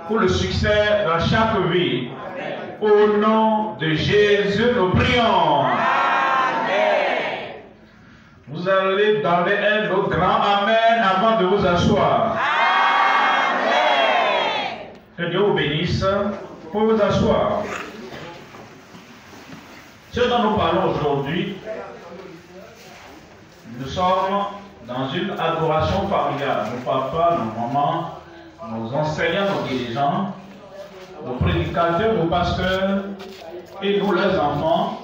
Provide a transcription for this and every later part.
pour le succès dans chaque vie. Au nom de Jésus, nous prions. Vous allez donner un autre grand Amen avant de vous asseoir. Que Dieu vous bénisse pour vous asseoir. Ce dont nous parlons aujourd'hui, nous sommes dans une adoration familiale. Nos papas, nos mamans, nos enseignants, nos dirigeants, nos prédicateurs, nos pasteurs et nous les enfants,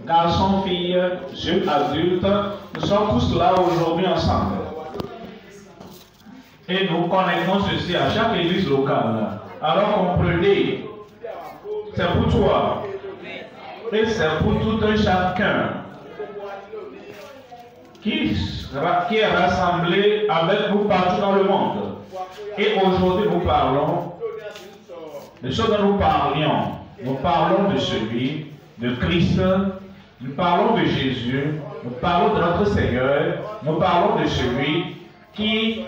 garçons, filles, jeunes adultes, nous sommes tous là aujourd'hui ensemble. Et nous connectons ceci à chaque église locale. Alors comprenez, c'est pour toi et c'est pour tout un chacun qui est rassemblé avec nous partout dans le monde. Et aujourd'hui nous parlons de ce dont nous parlions. Nous parlons de celui, de Christ, nous parlons de Jésus, nous parlons de notre Seigneur, nous parlons de celui qui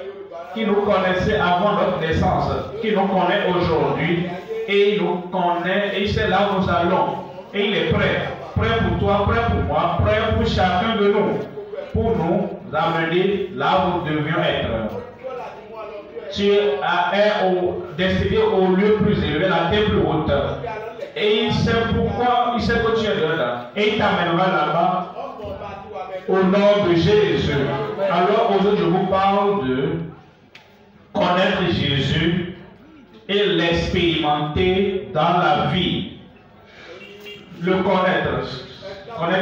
nous connaissait avant notre naissance, qui nous connaît aujourd'hui et nous connaît, et c'est là où nous allons. Et il est prêt pour toi, prêt pour moi, prêt pour chacun de nous, pour nous amener là où nous devions être. Tu es destiné au lieu plus élevé, la terre plus haute. Et il sait pourquoi, il sait que tu es là. Et il t'amènera là-bas au nom de Jésus. Alors aujourd'hui, je vous parle de connaître Jésus et l'expérimenter dans la vie. Le connaître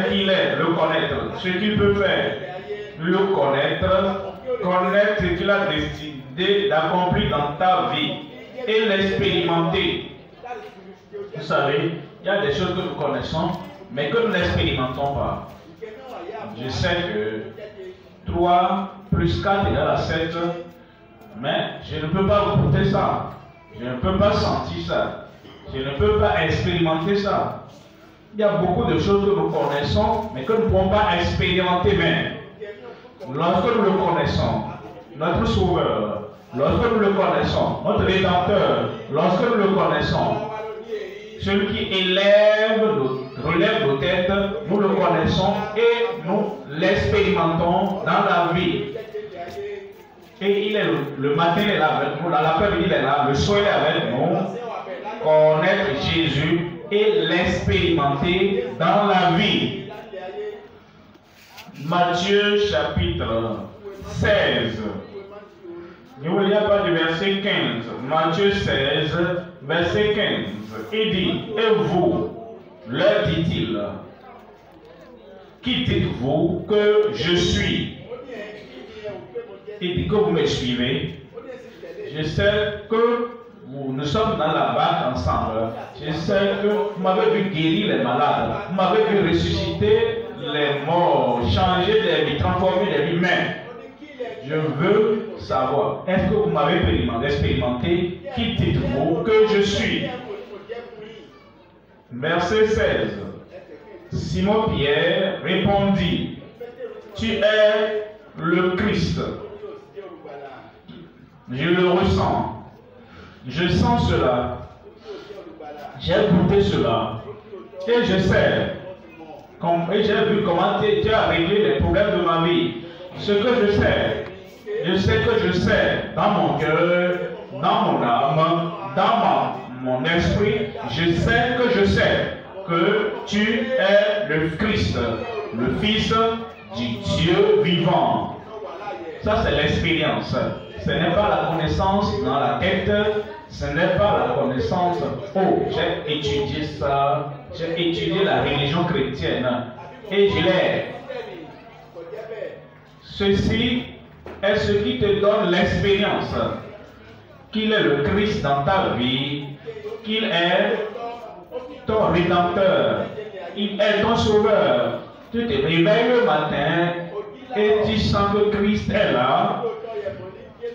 qui il est, le connaître, ce qu'il peut faire, le connaître ce qu'il a décidé d'accomplir dans ta vie et l'expérimenter. Vous savez, il y a des choses que nous connaissons, mais que nous n'expérimentons pas. Je sais que 3 plus 4 égale à 7, mais je ne peux pas goûter ça. Je ne peux pas sentir ça. Je ne peux pas expérimenter ça. Il y a beaucoup de choses que nous connaissons, mais que nous ne pouvons pas expérimenter même. Lorsque nous le connaissons, notre Sauveur, lorsque nous le connaissons, notre Rédempteur, lorsque nous le connaissons, celui qui relève nos têtes, nous le connaissons et nous l'expérimentons dans la vie. Et il est le matin, il est là avec nous, l'après-midi, il est là, le soir, il est avec nous. Connaître Jésus et l'expérimenter dans la vie. Matthieu chapitre 16. Je vous lis à partir du verset 15. Matthieu 16, verset 15. Il dit, et vous, leur dit-il, qui dites-vous que je suis? Il dit que vous me suivez. Je sais que nous sommes dans la barque ensemble. Je sais que vous m'avez vu guérir les malades. Vous m'avez vu ressusciter les morts, changer des vies, transformer des vies. Mais je veux savoir, est-ce que vous m'avez expérimenté? Qui dites-vous que je suis? Verset 16. Simon Pierre répondit, tu es le Christ. Je le ressens. Je sens cela. J'ai goûté cela. Et je sais. Et j'ai vu comment tu as réglé les problèmes de ma vie. Ce que je sais que je sais dans mon cœur, dans mon âme, dans mon esprit, je sais que tu es le Christ, le Fils du Dieu vivant. Ça, c'est l'expérience. Ce n'est pas la connaissance dans la tête, ce n'est pas la connaissance. Oh, j'ai étudié ça, j'ai étudié la religion chrétienne et je l'ai. Ceci est ce qui te donne l'expérience qu'il est le Christ dans ta vie, qu'il est ton Rédempteur, il est ton Sauveur. Tu te réveilles le matin et tu sens que Christ est là.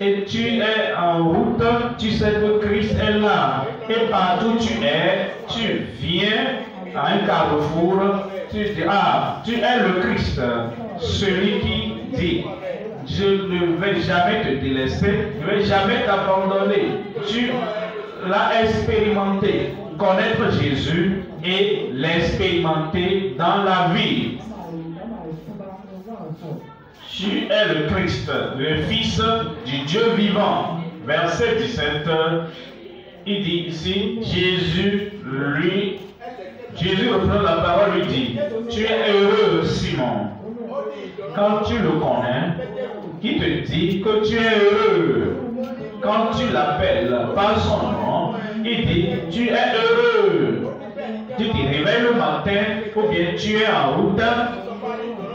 Et tu es en route, tu sais que Christ est là. Et partout tu es, tu viens à un carrefour, tu dis, ah, tu es le Christ, celui qui dit, je ne vais jamais te délaisser, je ne vais jamais t'abandonner. l'a expérimenté. Connaître Jésus et l'expérimenter dans la vie. Tu es le Christ, le Fils du Dieu vivant. Verset 17, il dit ici, Jésus reprend la parole, lui dit, tu es heureux, Simon. Quand tu le connais, qui te dit que tu es heureux. Quand tu l'appelles par son nom, il dit, tu es heureux. Tu te réveilles le matin, ou bien tu es en route,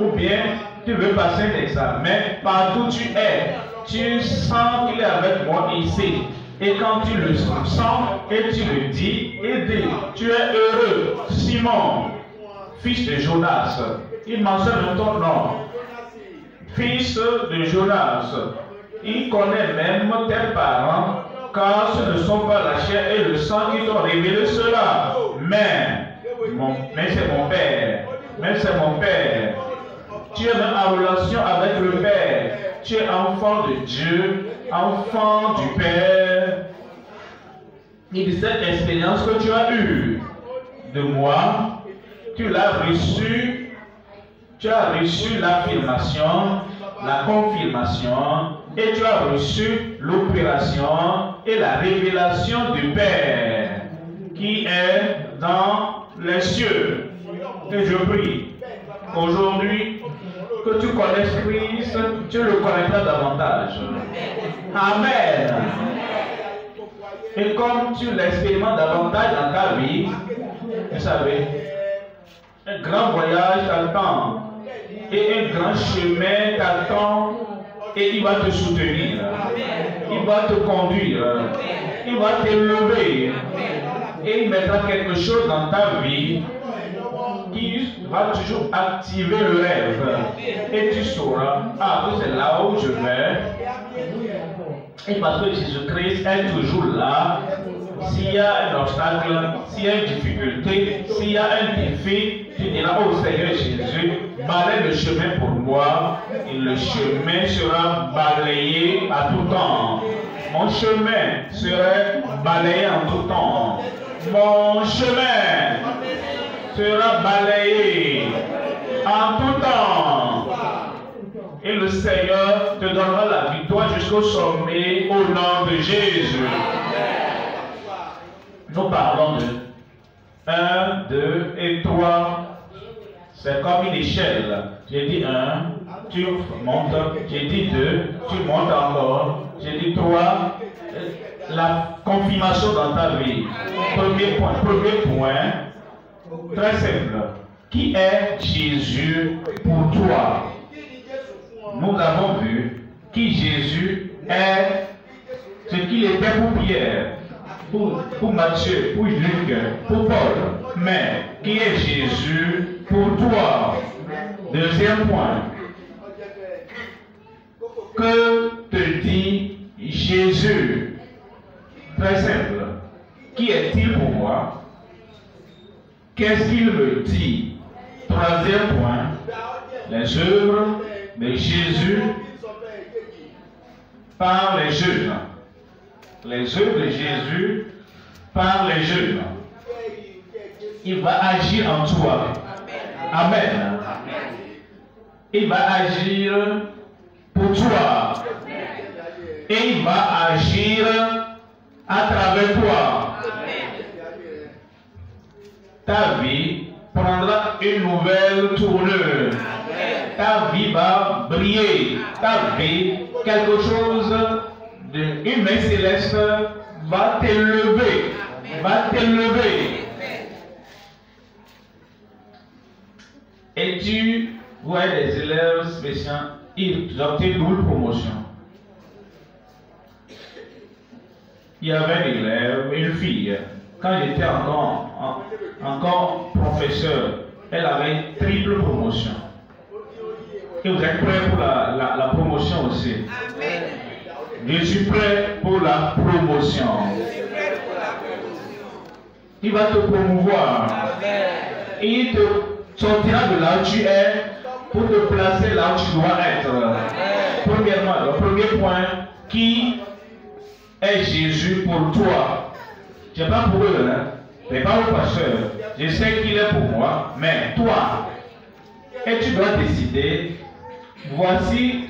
ou bien tu veux passer un examen, partout tu es, tu sens qu'il est avec moi ici. Et quand tu le sens et tu le dis, il dit, tu es heureux, Simon, fils de Jonas. Il mentionne ton nom, fils de Jonas. Il connaît même tes parents, car ce ne sont pas la chair et le sang qui t'ont révélé cela. Mais c'est mon Père. Mais c'est mon Père. Tu es en relation avec le Père. Tu es enfant de Dieu, enfant du Père. Il dit, cette expérience que tu as eue de moi, tu l'as reçue. Tu as reçu l'affirmation, la confirmation, et tu as reçu l'opération et la révélation du Père qui est dans les cieux. Et je prie aujourd'hui que tu connaisses Christ, tu le connaîtras davantage. Amen. Et comme tu l'expérimentes davantage dans ta vie, vous savez, un grand voyage t'attend et un grand chemin t'attend et il va te soutenir, il va te conduire, il va t'élever et il mettra quelque chose dans ta vie qui va toujours activer le rêve et tu sauras, ah, c'est là où je vais. Et parce que Jésus-Christ est toujours là, s'il y a un obstacle, s'il y a une difficulté, s'il y a un défi, tu diras, oh Seigneur Jésus, balaye le chemin pour moi, et le chemin sera balayé à tout temps. Mon chemin serait balayé en tout temps. Mon chemin sera balayé en tout temps. Et le Seigneur te donnera la victoire jusqu'au sommet au nom de Jésus. Nous parlons de 1, 2 et 3. C'est comme une échelle. J'ai dit 1, tu montes. J'ai dit 2, tu montes encore. J'ai dit 3, la confirmation dans ta vie. Premier point, très simple. Qui est Jésus pour toi? Nous avons vu qui Jésus est, ce qu'il était pour Pierre, pour Matthieu, pour Luc, pour Paul. Mais qui est Jésus pour toi? Deuxième point. Que te dit Jésus? Très simple. Qui est-il pour moi? Qu'est-ce qu'il me dit? Troisième point. Les œuvres de Jésus par les jeunes. Les œuvres de Jésus par les jeunes. Il va agir en toi. Amen. Il va agir pour toi. Et il va agir à travers toi. Ta vie prendra une nouvelle tournure. Ta vie va briller. Ta vie, quelque chose une main céleste va t'élever. Va t'élever. Et tu vois des élèves spéciaux, ils obtiennent double promotion. Il y avait un élève, une fille, quand j'étais encore professeur, elle avait triple promotion. Et vous êtes prêts pour la promotion aussi? Amen. Je suis prêt pour la promotion. Il va te promouvoir. Amen. Et il te sortira de là où tu es pour te placer là où tu dois être. Amen. Premièrement, le premier point, qui est Jésus pour toi? Je n'ai pas pour eux, hein. Je n'ai pas au pasteur. Je sais qu'il est pour moi, mais toi, et tu dois décider, voici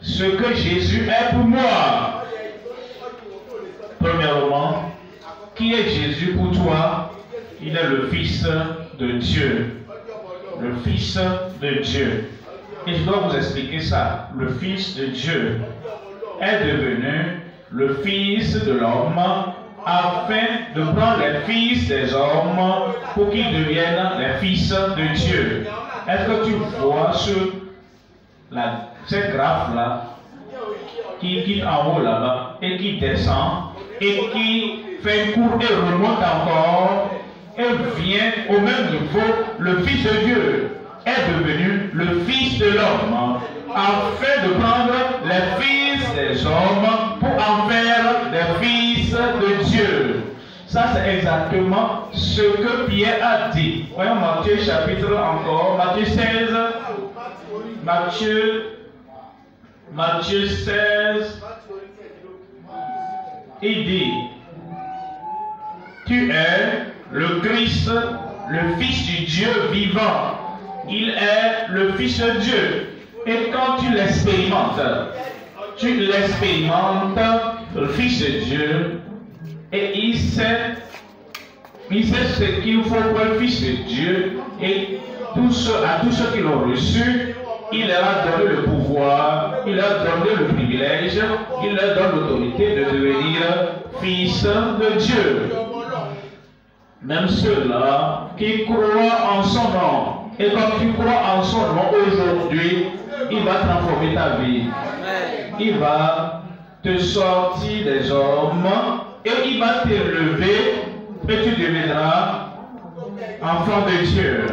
ce que Jésus est pour moi. Premièrement, qui est Jésus pour toi? Il est le Fils de Dieu. Le Fils de Dieu. Et je dois vous expliquer ça. Le Fils de Dieu est devenu le Fils de l'homme afin de prendre les fils des hommes pour qu'ils deviennent les fils de Dieu. Est-ce que tu vois sur cette graphe-là qui quitte en haut là-bas et qui descend et qui fait une courbe et remonte encore et vient au même niveau? Le Fils de Dieu est devenu le Fils de l'homme afin de prendre les fils des hommes pour en faire des fils de Dieu. Ça, c'est exactement ce que Pierre a dit. Voyons Matthieu chapitre encore, Matthieu 16. Matthieu 16. Il dit, tu es le Christ, le Fils du Dieu vivant. Il est le Fils de Dieu. Et quand tu l'expérimentes, le Fils de Dieu, et il sait ce qu'il faut pour le Fils de Dieu, et à tous ceux qui l'ont reçu, il leur a donné le pouvoir, il leur a donné le privilège, il leur donne l'autorité de devenir fils de Dieu. Même ceux-là qui croient en son nom. Et quand tu crois en son nom aujourd'hui, il va transformer ta vie. Il va te sortir des hommes et il va t'élever et tu deviendras enfant de Dieu,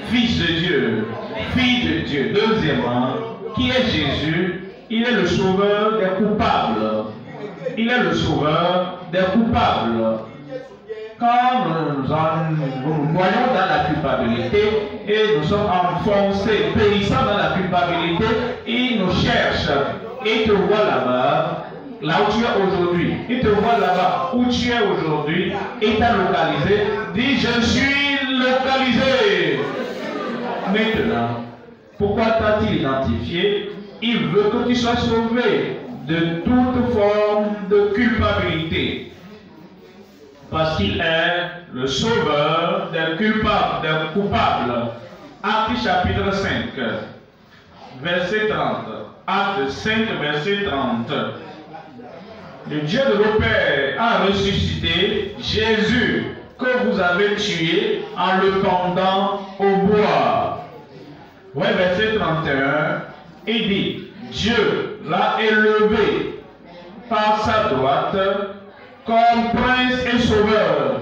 fils de Dieu, fille de Dieu. Deuxièmement, qui est Jésus? Il est le sauveur des coupables. Il est le sauveur des coupables. Quand nous noyons dans la culpabilité et nous sommes enfoncés, périssant dans la culpabilité, il nous cherche et il te voit là-bas, là où tu es aujourd'hui. Il te voit là-bas où tu es aujourd'hui et t'a localisé. Dis, je suis localisé. Maintenant, pourquoi t'a-t-il identifié? Il veut que tu sois sauvé de toute forme de culpabilité. Parce qu'il est le sauveur des coupables. Actes chapitre 5, verset 30. Acte 5, verset 30. Le Dieu de nos pères a ressuscité Jésus que vous avez tué en le pendant au bois. Oui, verset 31. Il dit, Dieu l'a élevé par sa droite comme prince et sauveur.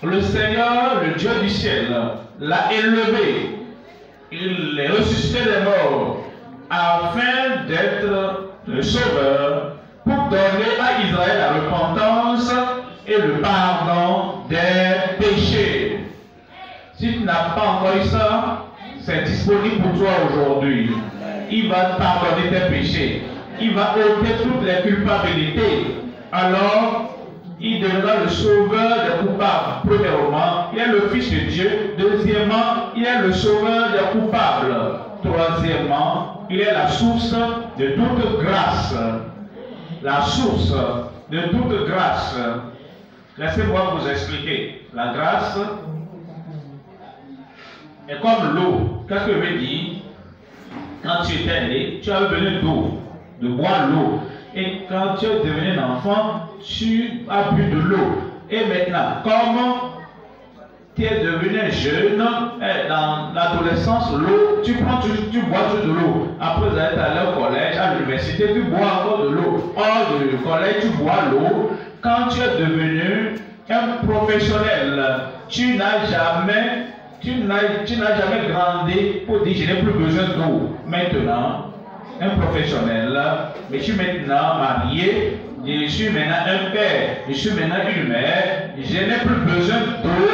Le Seigneur, le Dieu du ciel, l'a élevé. Il est ressuscité des morts afin d'être le sauveur pour donner à Israël la repentance et le pardon des péchés. Si tu n'as pas encore eu ça, c'est disponible pour toi aujourd'hui. Il va te pardonner tes péchés. Il va ôter toutes les culpabilités. Alors, il deviendra le sauveur des coupables. Premièrement, il est le Fils de Dieu. Deuxièmement, il est le sauveur des coupables. Troisièmement, il est la source de toute grâce. La source de toute grâce. Laissez-moi vous expliquer. La grâce est comme l'eau. Qu'est-ce que je veux dire? Quand tu étais né, tu avais besoin d'eau, de boire l'eau. Et quand tu es devenu un enfant, tu as bu de l'eau. Et maintenant, comme tu es devenu jeune, dans l'adolescence, l'eau, tu bois toujours de l'eau. Après être allé au collège, à l'université, tu bois encore de l'eau. Hors du collège, tu bois l'eau. Quand tu es devenu un professionnel, tu n'as jamais grandi pour dire je n'ai plus besoin d'eau. Maintenant, un professionnel, mais je suis maintenant marié, je suis maintenant un père, je suis maintenant une mère, je n'ai plus besoin d'eau.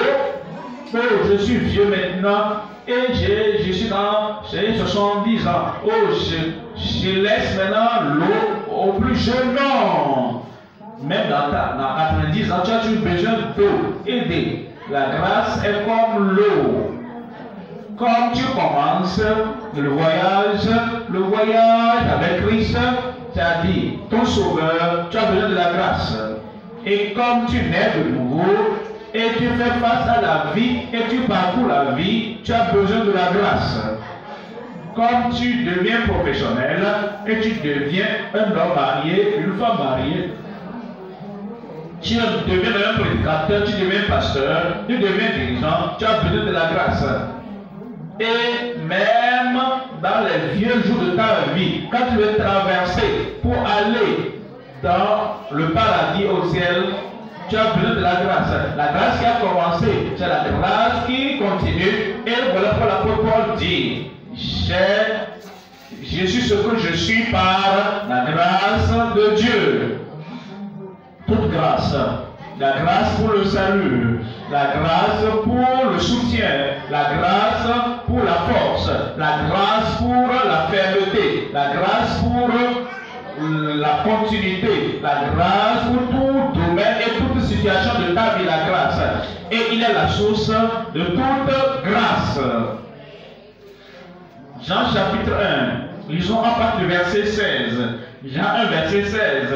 Oh, je suis vieux maintenant et je suis dans 70 ans. Oh, je laisse maintenant l'eau au plus jeune homme. Même dans 90 ans, tu as toujours besoin d'eau, aider. La grâce est comme l'eau. Comme tu commences le voyage avec Christ, tu as dit, ton sauveur, tu as besoin de la grâce. Et comme tu nais de nouveau, et tu fais face à la vie, et tu parcours la vie, tu as besoin de la grâce. Comme tu deviens professionnel, et tu deviens un homme marié, une femme mariée, tu deviens un prédicateur, tu deviens pasteur, tu deviens dirigeant, tu as besoin de la grâce. Et même dans les vieux jours de ta vie, quand tu veux traverser pour aller dans le paradis au ciel, tu as besoin de la grâce. La grâce qui a commencé, c'est la grâce qui continue. Et voilà pourquoi l'apôtre Paul dit, je suis ce que je suis par la grâce de Dieu. Toute grâce. La grâce pour le salut, la grâce pour le soutien, la grâce pour la force, la grâce pour la fermeté, la grâce pour la continuité, la grâce pour tout domaine et toute situation de ta vie, la grâce. Et il est la source de toute grâce. Jean chapitre 1, lisons à partir du verset 16. Jean 1, verset 16.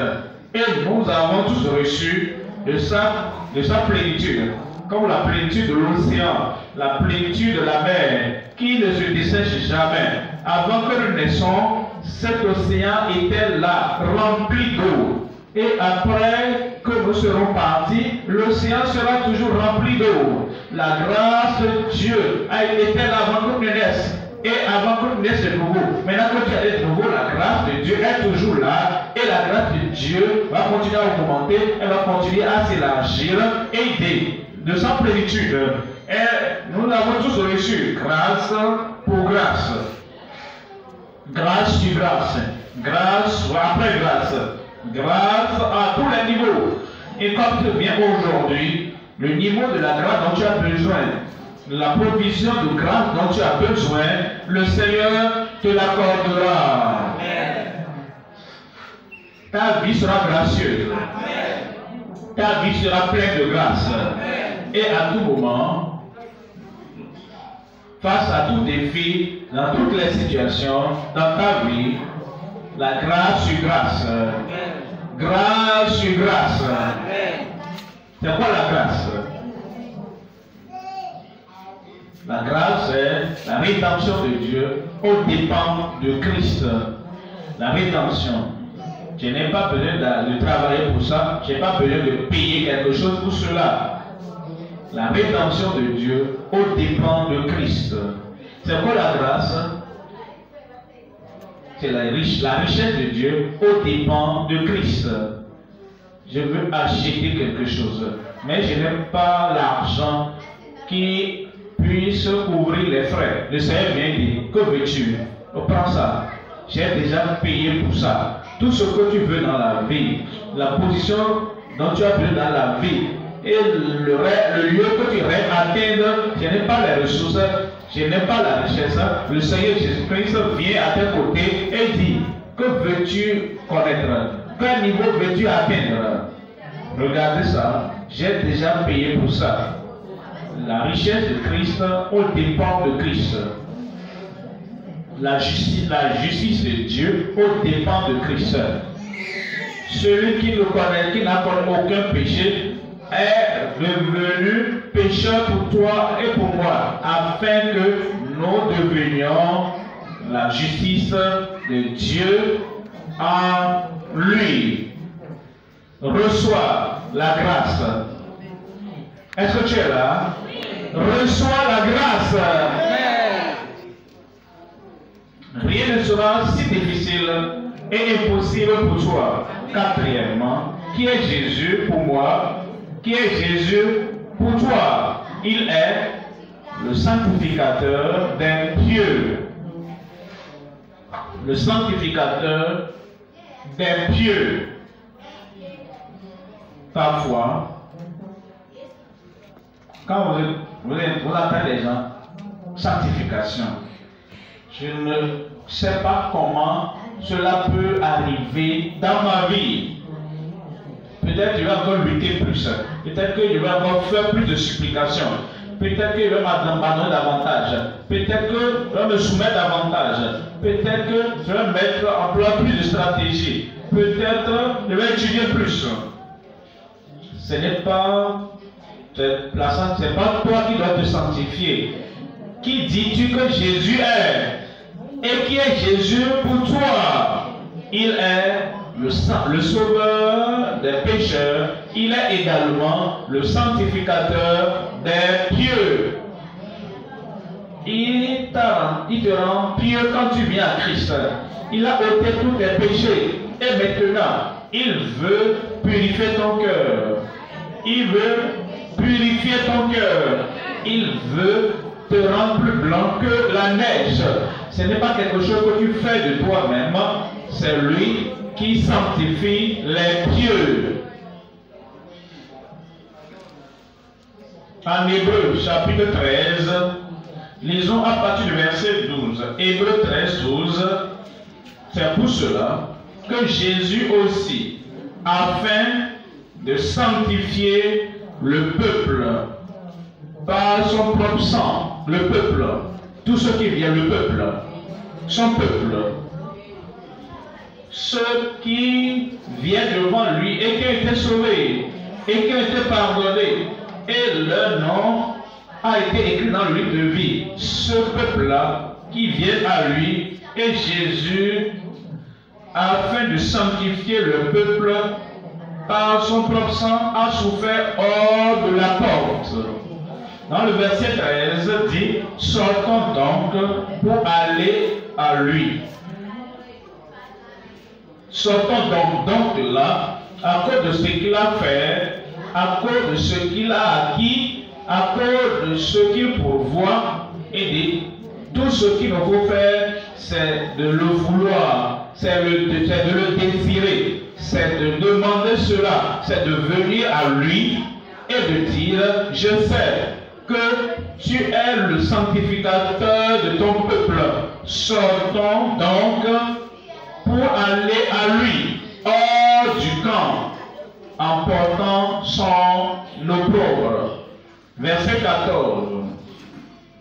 Et nous avons tous reçu de sa plénitude, comme la plénitude de l'océan, la plénitude de la mer, qui ne se dessèche jamais. Avant que nous naissions, cet océan était là, rempli d'eau. Et après que nous serons partis, l'océan sera toujours rempli d'eau. La grâce de Dieu a été là avant que nous naissions. Et avant que nous naissions de nouveau, maintenant que tu es de nouveau, la grâce de Dieu est toujours là. Et la grâce de Dieu va continuer à augmenter, elle va continuer à s'élargir et aider de sa plénitude. Et nous avons tous reçu grâce pour grâce. Grâce sur grâce. Grâce après grâce. Grâce à tous les niveaux. Et comme tu viens aujourd'hui, le niveau de la grâce dont tu as besoin, la provision de grâce dont tu as besoin, le Seigneur te l'accordera. Ta vie sera gracieuse. Ta vie sera pleine de grâce. Et à tout moment, face à tout défi, dans toutes les situations, dans ta vie, la grâce sur grâce. Grâce sur grâce. C'est quoi la grâce? La grâce, c'est la rédemption de Dieu au dépens de Christ. La rédemption. Je n'ai pas besoin de travailler pour ça. Je n'ai pas besoin de payer quelque chose pour cela. La rédemption de Dieu au dépens de Christ. C'est quoi la grâce? C'est la richesse de Dieu au dépens de Christ. Je veux acheter quelque chose, mais je n'aime pas l'argent qui puisse couvrir les frais. Le Seigneur vient dire, que veux-tu? Prends ça. J'ai déjà payé pour ça. Tout ce que tu veux dans la vie, la position dont tu as besoin dans la vie, et le lieu que tu rêves atteindre, je n'ai pas les ressources, je n'ai pas la richesse. Le Seigneur Jésus-Christ vient à tes côtés et dit, que veux-tu connaître? Quel niveau veux-tu atteindre? Regardez ça, j'ai déjà payé pour ça. La richesse de Christ au dépens de Christ. La justice de Dieu au dépens de Christ. Celui qui le connaît, qui n'a aucun péché, est devenu pécheur pour toi et pour moi, afin que nous devenions la justice de Dieu en lui. Reçois la grâce. Est-ce que tu es là? Reçois la grâce. Rien ne sera si difficile et impossible pour toi. Quatrièmement, qui est Jésus pour moi? Qui est Jésus pour toi? Il est le sanctificateur des pieux. Le sanctificateur des pieux. Parfois, quand vous entendez les gens, sanctification, je ne sais pas comment cela peut arriver dans ma vie. Peut-être que je vais encore lutter plus. Peut-être que je vais encore faire plus de supplications. Peut-être que je vais m'abandonner davantage. Peut-être que je vais me soumettre davantage. Peut-être que je vais mettre en place plus de stratégies. Peut-être que je vais étudier plus. Ce n'est pas toi qui dois te sanctifier. Qui dis-tu que Jésus est? Et qui est Jésus pour toi? Il est le sauveur des pécheurs. Il est également le sanctificateur des pieux. Il te rend pieux quand tu viens à Christ. Il a ôté tous tes péchés. Et maintenant, il veut purifier ton cœur. Il veut purifier ton cœur. Il veut te rendre plus blanc que la neige. Ce n'est pas quelque chose que tu fais de toi-même. C'est lui qui sanctifie les pieux. En Hébreux, chapitre 13, lisons à partir du verset 12. Hébreux 13, 12. C'est pour cela que Jésus aussi, afin de sanctifier le peuple par son propre sang, le peuple, tout ce qui vient, le peuple, son peuple, ceux qui viennent devant lui et qui ont été sauvés et qui ont été pardonnés, et leur nom a été écrit dans le livre de vie. Ce peuple-là qui vient à lui, et Jésus, afin de sanctifier le peuple par son propre sang, a souffert hors de la porte. Dans le verset 13 dit, sortons donc pour aller à lui. Sortons donc de là, à cause de ce qu'il a fait, à cause de ce qu'il a acquis, à cause de ce qu'il pourvoit, et dit, tout ce qu'il nous faut faire, c'est de le vouloir, c'est de le désirer, c'est de demander cela, c'est de venir à lui et de dire, je sais que tu es le sanctificateur de ton peuple. Sortons donc pour aller à lui, hors du camp, en portant son opprobre. Verset 14.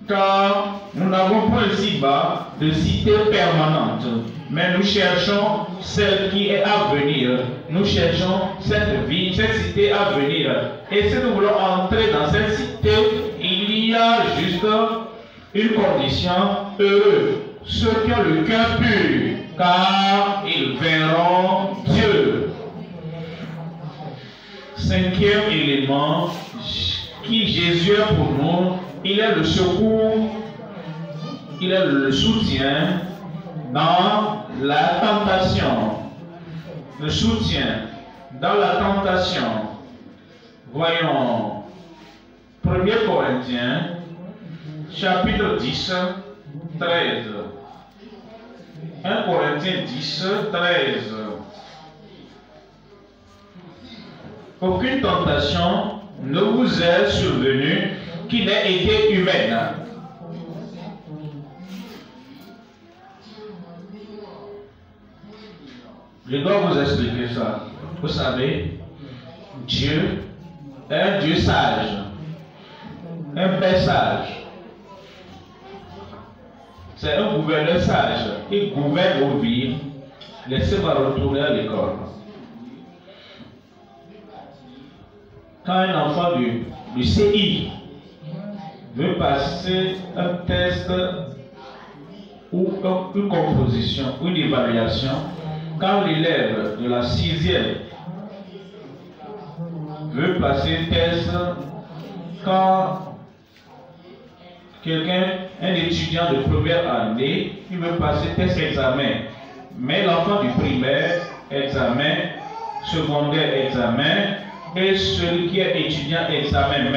Car nous n'avons point ici-bas de cité permanente, mais nous cherchons celle qui est à venir. Nous cherchons cette vie, cette cité à venir. Et si nous voulons entrer dans cette cité, il y a juste une condition: heureux ceux qui ont le cœur pur, car ils verront Dieu. Cinquième élément, qui Jésus est pour nous, il est le secours, il est le soutien dans la tentation. Le soutien dans la tentation. Voyons 1 Corinthiens, chapitre 10, 13. 1 Corinthiens 10, 13. Aucune tentation ne vous est survenue qui n'ait été humaine. Je dois vous expliquer ça. Vous savez, Dieu est un Dieu sage, un Père sage. C'est un gouverneur sage. Il gouverne vos vies. Laissez-moi retourner à l'école. Quand un enfant du CI veut passer un test ou une composition, une évaluation, quand l'élève de la 6e veut passer un test, quand quelqu'un, un étudiant de première année, il veut passer test examen, mais l'enfant du primaire, examen, secondaire, examen, et celui qui est étudiant, examen,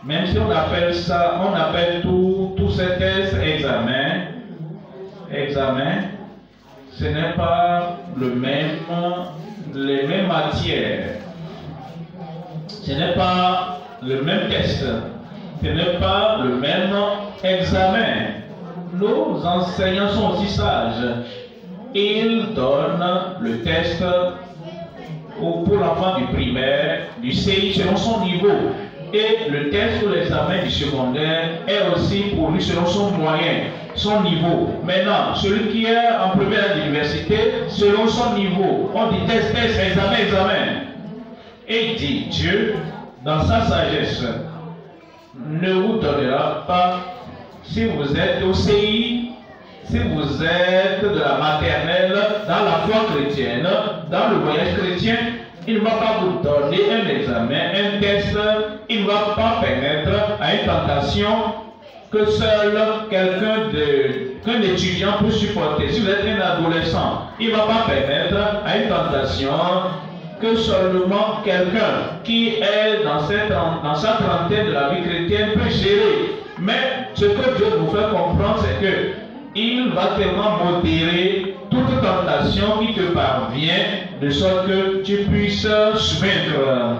même si on appelle ça, on appelle tous ces tests examen, ce n'est pas les mêmes matières, ce n'est pas le même test, ce n'est pas le même examen. Nos enseignants sont aussi sages. il donne le test pour l'enfant du primaire, du CI selon son niveau. Et le test ou l'examen du secondaire est aussi pour lui selon son moyen, son niveau. Maintenant, celui qui est en première à l'université, selon son niveau, on dit test, test, examen, examen. Et il dit, Dieu, dans sa sagesse, ne vous donnera pas, si vous êtes au CI, si vous êtes de la maternelle, dans la foi chrétienne, dans le voyage chrétien, il ne va pas vous donner un examen, un test, il ne va pas permettre à une tentation que seul qu'un étudiant peut supporter. Si vous êtes un adolescent, il ne va pas permettre à une tentation que seulement quelqu'un qui est dans sa trentaine de la vie chrétienne peut gérer. Mais ce que Dieu nous fait comprendre, c'est que il va tellement modérer toute tentation qui te parvient, de sorte que tu puisses vaincre.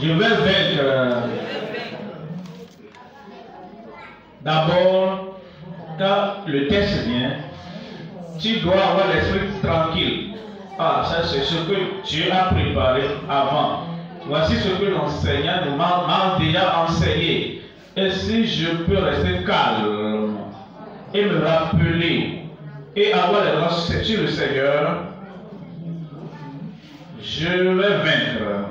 Je vais vaincre. D'abord, quand le test vient, tu dois avoir l'esprit tranquille. Ah, ça c'est ce que Dieu a préparé avant. Voici ce que l'enseignant m'a déjà enseigné. Et si je peux rester calme et me rappeler et avoir les grâces sur le Seigneur, je vais vaincre.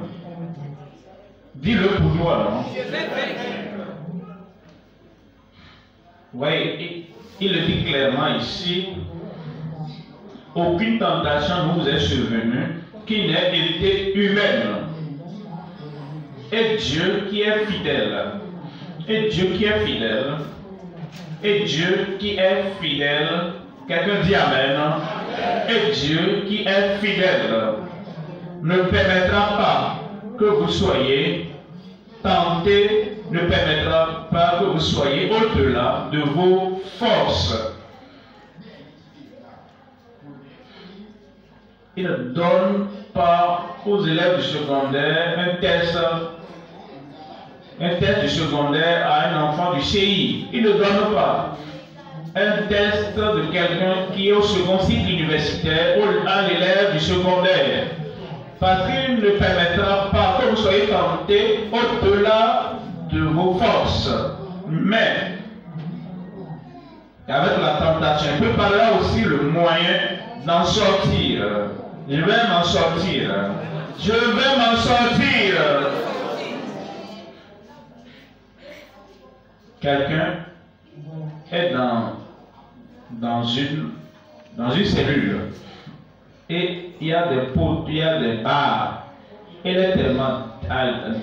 Dis-le pour toi, non? Je vais vaincre. Oui, il le dit clairement ici. Aucune tentation ne vous est survenue qui n'ait été humaine. Et Dieu qui est fidèle. Et Dieu qui est fidèle. Et Dieu qui est fidèle. Quelqu'un dit Amen. Et Dieu qui est fidèle ne permettra pas que vous soyez tentés, ne permettra pas que vous soyez au-delà de vos forces. Il ne donne pas aux élèves du secondaire un test du secondaire à un enfant du CI. Il ne donne pas un test de quelqu'un qui est au second cycle universitaire à l'élève du secondaire. Parce qu'il ne permettra pas que vous soyez tentés au-delà de vos forces. Mais, avec la tentation, il peut parler aussi le moyen d'en sortir. Je vais m'en sortir. Je vais m'en sortir. Quelqu'un est dans une cellule et il y a des potes, il y a des barres. Il est tellement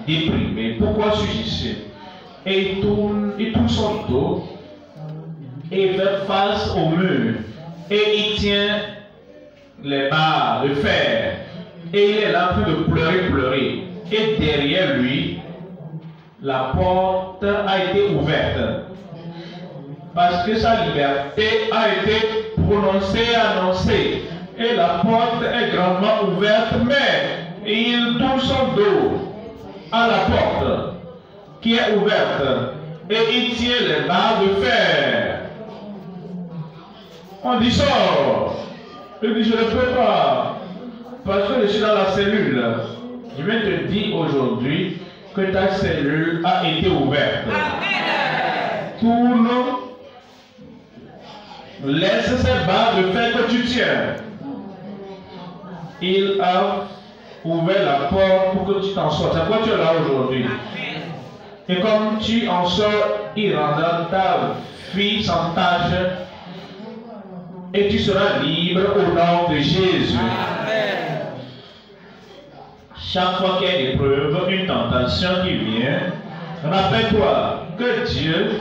déprimé. Pourquoi suis-je ici? Et il tourne son dos et il fait face au mur et il tient les barres de fer et il est là en train de pleurer. Et derrière lui, la porte a été ouverte parce que sa liberté a été prononcée, annoncée, et la porte est grandement ouverte, mais il tourne son dos à la porte qui est ouverte et il tient les barres de fer. On dit sort. Il dit je ne peux pas parce que je suis dans la cellule. Je vais te dire aujourd'hui que ta cellule a été ouverte. Tourne, laisse ces barres de fer que tu tiens. Il a ouvert la porte pour que tu t'en sortes. C'est pourquoi tu es là aujourd'hui. Et comme tu en sors, il rendra ta vie sans tâche et tu seras libre au nom de Jésus. Amen. Chaque fois qu'il y a une épreuve, une tentation qui vient, rappelle-toi que Dieu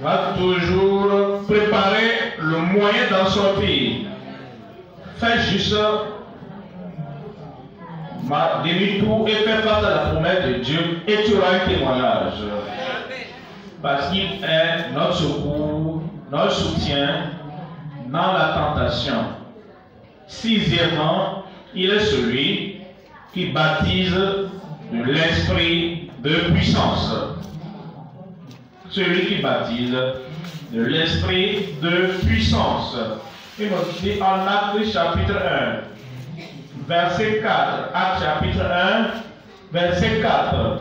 va toujours préparer le moyen d'en sortir. Fais juste demi-tour et fais face à la promesse de Dieu et tu auras un témoignage. Parce qu'il est notre secours, notre soutien dans la tentation. Sixièmement, il est celui qui baptise de l'esprit de puissance. Celui qui baptise de l'esprit de puissance. Il nous dit en Actes chapitre 1, verset 4. Actes chapitre 1, verset 4.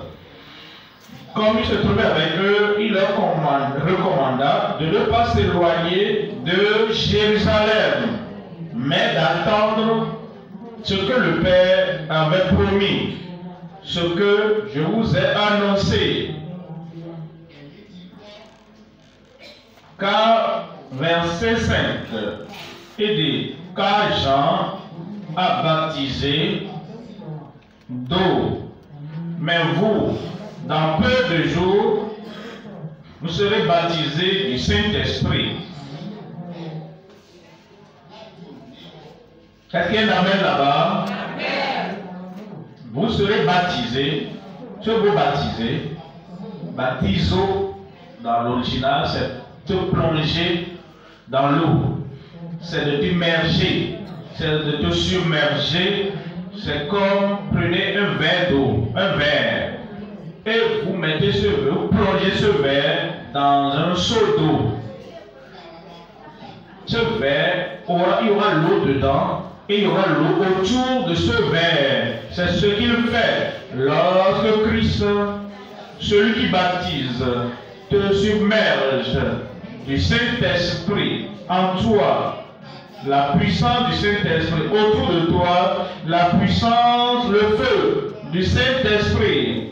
Comme il se trouvait avec eux, il leur recommanda de ne pas s'éloigner de Jérusalem, mais d'attendre ce que le Père avait promis, ce que je vous ai annoncé. Car, verset 5, il dit, car Jean a baptisé d'eau, mais vous, dans peu de jours, vous serez baptisés du Saint-Esprit. Est-ce qu'il y a un amen là-bas? Vous serez baptisés. Ce mot baptisé, baptizo dans l'original, c'est te plonger dans l'eau. C'est de t'immerger. C'est de te submerger. C'est comme prenez un verre d'eau, un verre. Et vous mettez ce verre, vous plongez ce verre dans un seau d'eau. Ce verre, il y aura l'eau dedans et il y aura l'eau autour de ce verre. C'est ce qu'il fait. Lorsque Christ, celui qui baptise, te submerge du Saint-Esprit en toi, la puissance du Saint-Esprit autour de toi, la puissance, le feu du Saint-Esprit.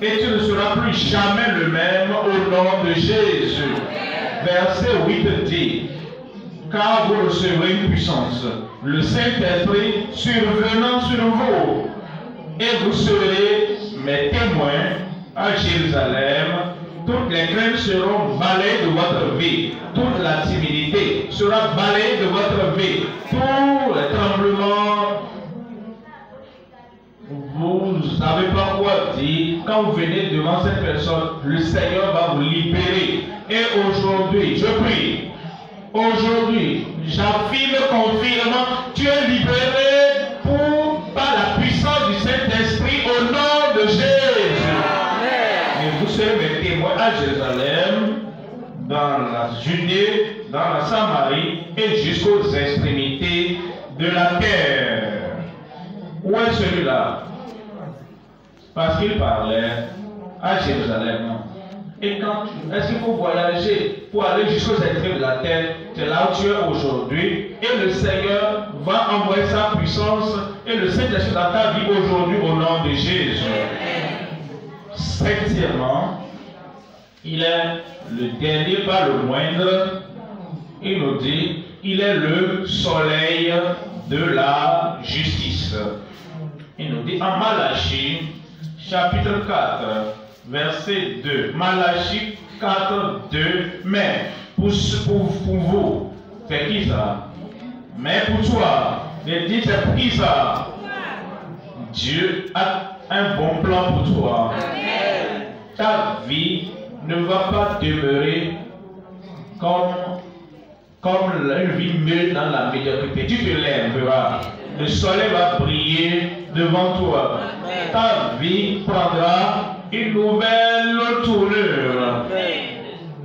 Et tu ne seras plus jamais le même au nom de Jésus. Verset 8 dit, car vous recevrez une puissance, le Saint-Esprit survenant sur vous, et vous serez mes témoins à Jérusalem. Toutes les craintes seront balayées de votre vie. Toute la timidité sera balayée de votre vie. Tous les tremblements, vous ne savez pas quoi dire. Quand vous venez devant cette personne, le Seigneur va vous libérer. Et aujourd'hui, je prie. Aujourd'hui, j'affirme, confirme, tu es libéré par la puissance du Saint-Esprit au nom de Jésus. Et vous serez mes témoins à Jérusalem, dans la Judée, dans la Samarie et jusqu'aux extrémités de la terre. Où est celui-là? Parce qu'il parlait à Jérusalem. Et quand est-ce qu'il faut voyager pour aller jusqu'aux extrémités de la terre? C'est là où tu es aujourd'hui. Et le Seigneur va envoyer sa puissance et le Saint-Esprit dans ta vie aujourd'hui au nom de Jésus. Septièmement, il est le dernier pas le moindre. Il nous dit, il est le soleil de la justice. Il nous dit en Malachie, chapitre 4, verset 2. Malachie 4, 2. Mais pour vous, c'est qui ça? Mais pour toi, il dit c'est pour qui ça? Dieu a un bon plan pour toi. Ta vie ne va pas demeurer comme une vie meule dans la médiocrité. Tu te lèveras. Le soleil va briller devant toi. Ta vie prendra une nouvelle tournure.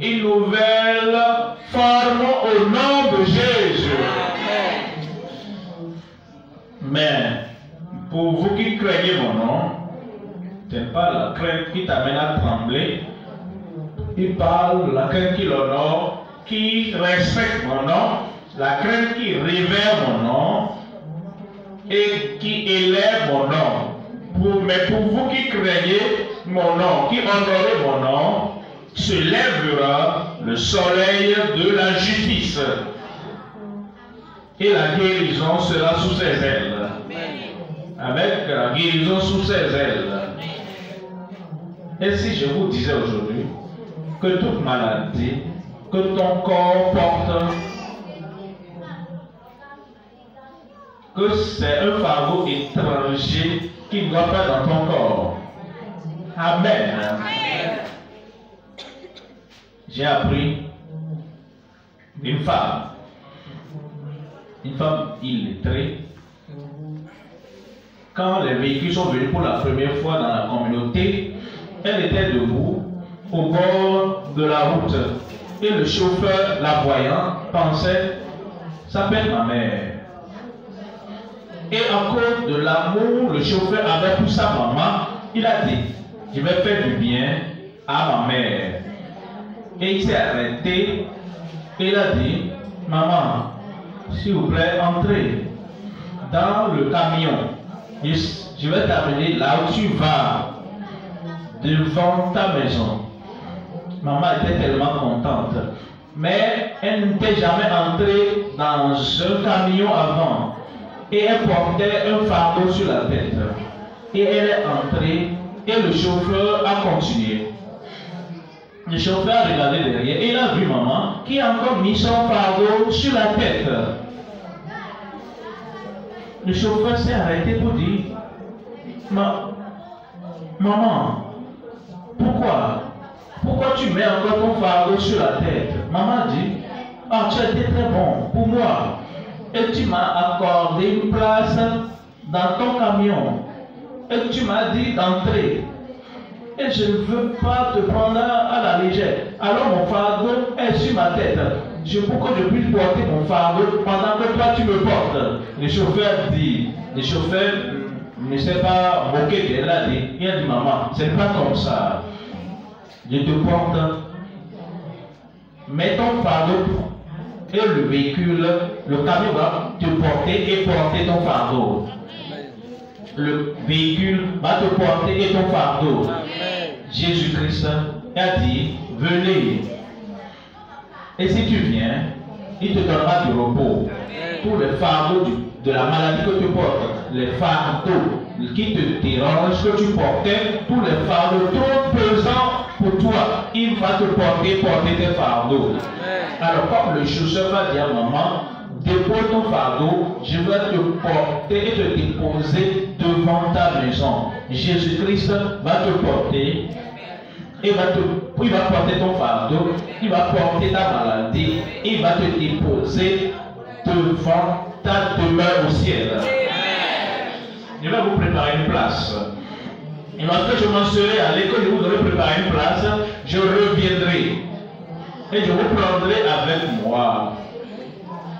Une nouvelle forme au nom de Jésus. Mais pour vous qui craignez mon nom, ce n'est pas la crainte qui t'amène à trembler. Il parle de la crainte qui l'honore, qui respecte mon nom, la crainte qui révère mon nom et qui élève mon nom. Mais pour vous qui craignez mon nom, qui honorez mon nom, se lèvera le soleil de la justice et la guérison sera sous ses ailes. Avec la guérison sous ses ailes. Et si je vous disais aujourd'hui que toute maladie que ton corps porte, que c'est un fardeau étranger qui ne doit pas dans ton corps. Amen. J'ai appris une femme illettrée. Quand les véhicules sont venus pour la première fois dans la communauté, elle était debout au bord de la route. Et le chauffeur, la voyant, pensait s'appelle ma mère. Et à cause de l'amour, le chauffeur avait pour sa maman, il a dit, je vais faire du bien à ma mère. Et il s'est arrêté et il a dit, maman, s'il vous plaît, entrez dans le camion. Je vais t'amener là où tu vas, devant ta maison. Maman était tellement contente. Mais elle n'était jamais entrée dans un camion avant. Et elle portait un fardeau sur la tête. Et elle est entrée et le chauffeur a continué. Le chauffeur a regardé derrière et il a vu maman qui a encore mis son fardeau sur la tête. Le chauffeur s'est arrêté pour dire, maman, pourquoi tu mets encore ton fardeau sur la tête? Maman dit, ah, tu as été très bon pour moi. Et tu m'as accordé une place dans ton camion. Et tu m'as dit d'entrer. Et je ne veux pas te prendre à la légère. Alors mon fardeau est sur ma tête. Pour que je puisse porter mon fardeau pendant que toi tu me portes. Le chauffeur dit, le chauffeur ne s'est pas moqué d'elle. Il a dit, maman, ce n'est pas comme ça. Je te porte. Mets ton fardeau et le véhicule, le camion va te porter et porter ton fardeau. Le véhicule va te porter et ton fardeau. Jésus-Christ a dit, venez. Et si tu viens, il te donnera du repos. Tous les fardeaux de la maladie que tu portes, les fardeaux qui te dérangent, que tu portais, tous les fardeaux trop pesants pour toi, il va te porter tes fardeaux. Alors comme le chauffeur va dire, maman, dépose ton fardeau, je vais te porter et te déposer devant ta maison. Jésus-Christ va te porter. Il va porter ton fardeau, il va porter ta maladie, il va te déposer devant ta demeure au ciel. Je vais vous préparer une place. Et lorsque je m'en serai allé, que je vous aurai préparé une place, je reviendrai. Et je vous prendrai avec moi.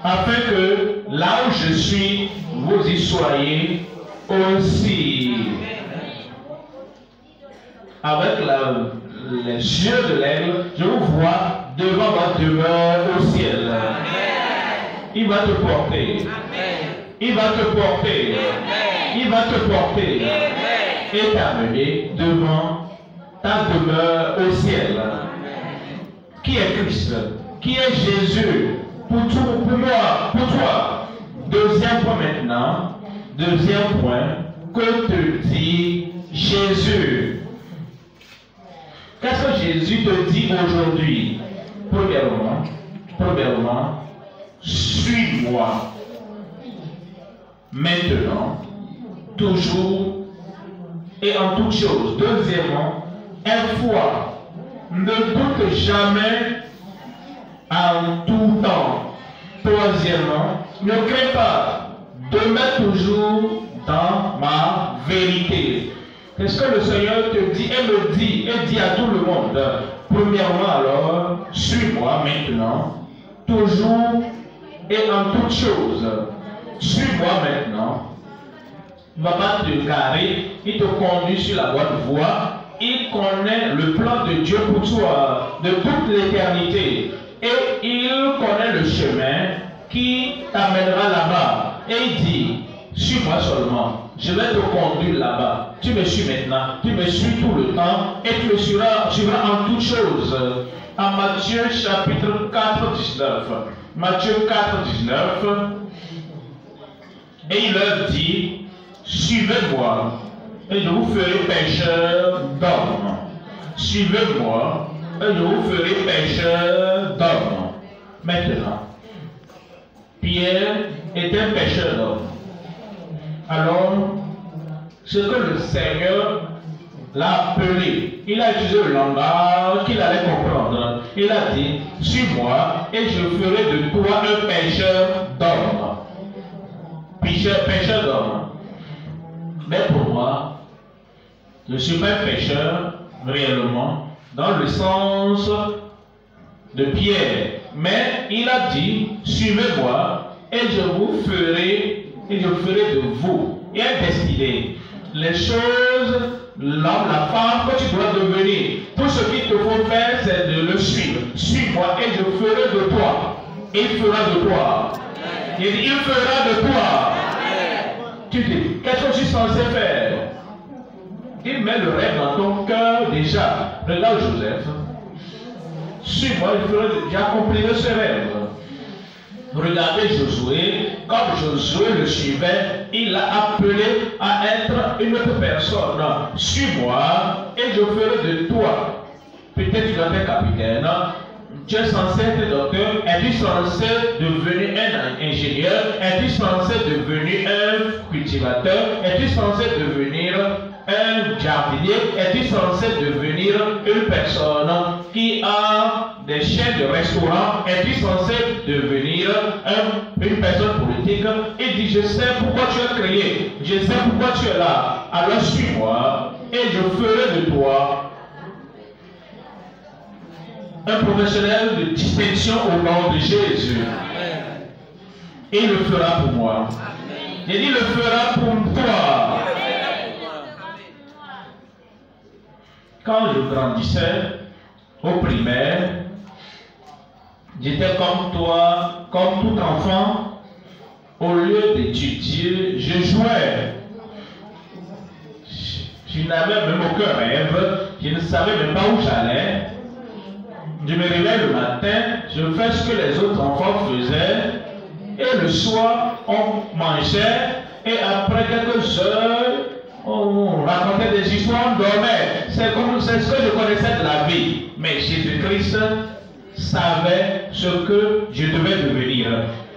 Afin que là où je suis, vous y soyez aussi. Avec les yeux de l'aigle, je vous vois devant ma demeure au ciel. Il va te porter. Il va te porter. Il va te porter. Et t'amener devant ta demeure au ciel. Qui est Christ? Qui est Jésus? Pour moi, pour toi. Deuxième point maintenant. Deuxième point. Que te dit Jésus? Qu'est-ce que Jésus te dit aujourd'hui? Premièrement, suis-moi. Maintenant, toujours et en toutes choses. Deuxièmement, aie foi. Ne doute jamais en tout temps. Troisièmement, ne crains pas. Demeure toujours dans ma vérité. Qu'est-ce que le Seigneur te dit et dit à tout le monde? Premièrement alors, suis-moi maintenant, toujours et en toutes choses. Suis-moi maintenant. Il ne va pas te garer, il te conduit sur la bonne voie. Il connaît le plan de Dieu pour toi de toute l'éternité. Et il connaît le chemin qui t'amènera là-bas. Et il dit, suis-moi seulement. Je vais te conduire là-bas. Tu me suis maintenant. Tu me suis tout le temps. Et tu me suivras en toutes choses. En Matthieu chapitre 4, 19. Matthieu 4, 19. Et il leur dit, suivez-moi. Et je vous ferai pécheurs d'hommes. Suivez-moi. Et je vous ferai pécheurs d'hommes. Maintenant, Pierre était pécheur d'hommes. Alors, ce que le Seigneur l'a appelé, il a utilisé le langage qu'il allait comprendre. Il a dit, suis-moi et je ferai de toi un pécheur d'hommes. Pécheur d'hommes. Mais pour moi, je ne suis pas un pécheur réellement dans le sens de Pierre. Mais il a dit, suivez-moi et je vous ferai, et je ferai de vous. Il y a une destinée. Les choses, l'homme, la femme que tu dois devenir. Tout ce qu'il te faut faire, c'est de le suivre. Suis-moi et je ferai de toi. Il fera de toi. Il dit, il fera de toi. Tu dis, qu'est-ce que je suis censé faire? Il met le rêve dans ton cœur déjà. Regarde Joseph. Suis-moi, j'accomplirai ce rêve. Regardez Josué. Comme Josué le suivait, il l'a appelé à être une autre personne. Suis-moi et je ferai de toi. Peut-être tu dois être capitaine. Tu es censé être docteur. Es-tu censé devenir un ingénieur? Es-tu censé devenir un cultivateur? Es-tu censé devenir un jardinier? Es-tu censé devenir une personne qui a des chaînes de restaurants? Es-tu censé devenir une personne politique? Il dit, je sais pourquoi tu es créé, je sais pourquoi tu es là, alors suis-moi et je ferai de toi un professionnel de distinction au nom de Jésus. Et il le fera pour moi. Il dit, il le fera pour toi. Quand je grandissais au primaire, j'étais comme toi, comme tout enfant. Au lieu d'étudier, je jouais. Je n'avais même aucun rêve. Je ne savais même pas où j'allais. Je me réveille le matin, je fais ce que les autres enfants faisaient. Et le soir, on mangeait. Et après quelques heures, on racontait des histoires, on dormait. C'est ce que je connaissais de la vie. Mais Jésus-Christ savait ce que je devais devenir.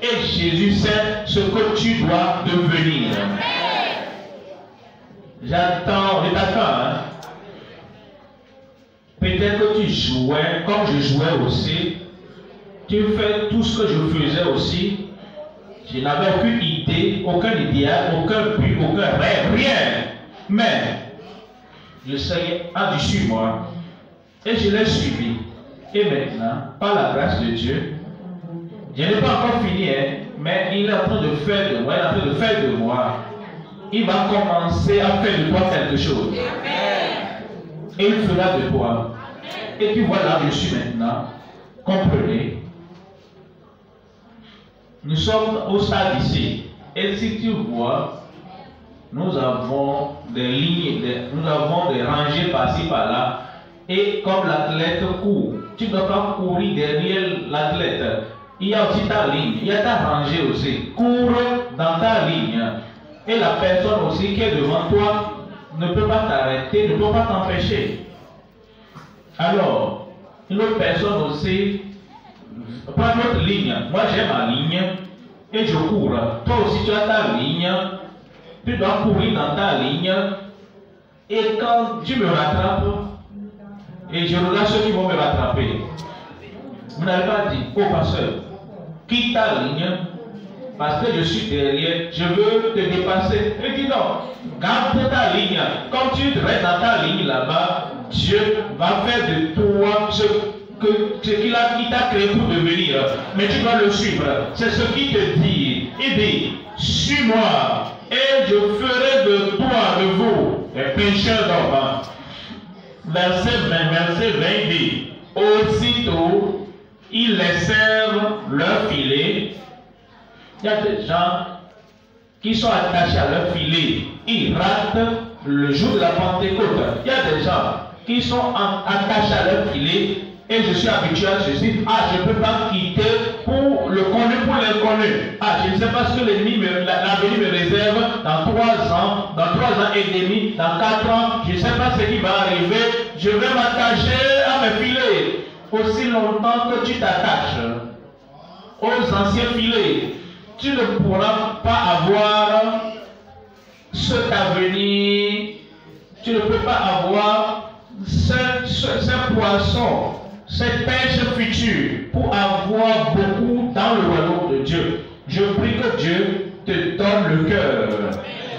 Et Jésus sait ce que tu dois devenir. J'attends, je t'attends. Hein? Peut-être que tu jouais, comme je jouais aussi. Tu fais tout ce que je faisais aussi. Je n'avais aucune idée, aucun idéal, aucun but, aucun rêve, rien. Mais, j'essayais, du suis-moi. Et je l'ai suivi. Et maintenant, par la grâce de Dieu, je n'ai pas encore fini, hein, mais il est en train de faire de moi, il est en train de faire de moi. Il va commencer à faire de toi quelque chose. Et il fera de toi. Et puis voilà, je suis maintenant. Comprenez. Nous sommes au stade ici. Et si tu vois, nous avons des lignes, nous avons des rangées par-ci par-là. Et comme l'athlète court, tu ne dois pas courir derrière l'athlète. Il y a aussi ta ligne, il y a ta rangée aussi. Cours dans ta ligne. Et la personne aussi qui est devant toi ne peut pas t'arrêter, ne peut pas t'empêcher. Alors, une autre personne aussi, prends notre ligne. Moi j'ai ma ligne et je cours. Toi aussi tu as ta ligne. Tu dois courir dans ta ligne. Et quand tu me rattrapes, et je regarde ceux qui vont me rattraper, vous n'avez pas dit, oh pasteur, quitte ta ligne, parce que je suis derrière, je veux te dépasser. Il dit non, garde ta ligne. Quand tu restes dans ta ligne là-bas, Dieu va faire de toi ce qu'il t'a créé pour devenir. Mais tu dois le suivre. C'est ce qu'il te dit. Il dit, suis-moi et je ferai de toi, de vous, les pécheurs d'hommes. Verset 20 dit, aussitôt, ils laissèrent leur filet. Il y a des gens qui sont attachés à leur filet. Ils ratent le jour de la Pentecôte. Il y a des gens qui sont attachés à leur filet. Et je suis habitué à ceci. Ah, je ne peux pas quitter pour le connu, pour l'inconnu. Ah, je ne sais pas ce que l'avenir me réserve dans 3 ans, dans 3 ans et demi, dans 4 ans. Je ne sais pas ce qui va arriver. Je vais m'attacher à mes filets. Aussi longtemps que tu t'attaches aux anciens filets, tu ne pourras pas avoir cet avenir. Tu ne peux pas avoir ce poisson, cette pêche future pour avoir beaucoup dans le royaume de Dieu. Je prie que Dieu te donne le cœur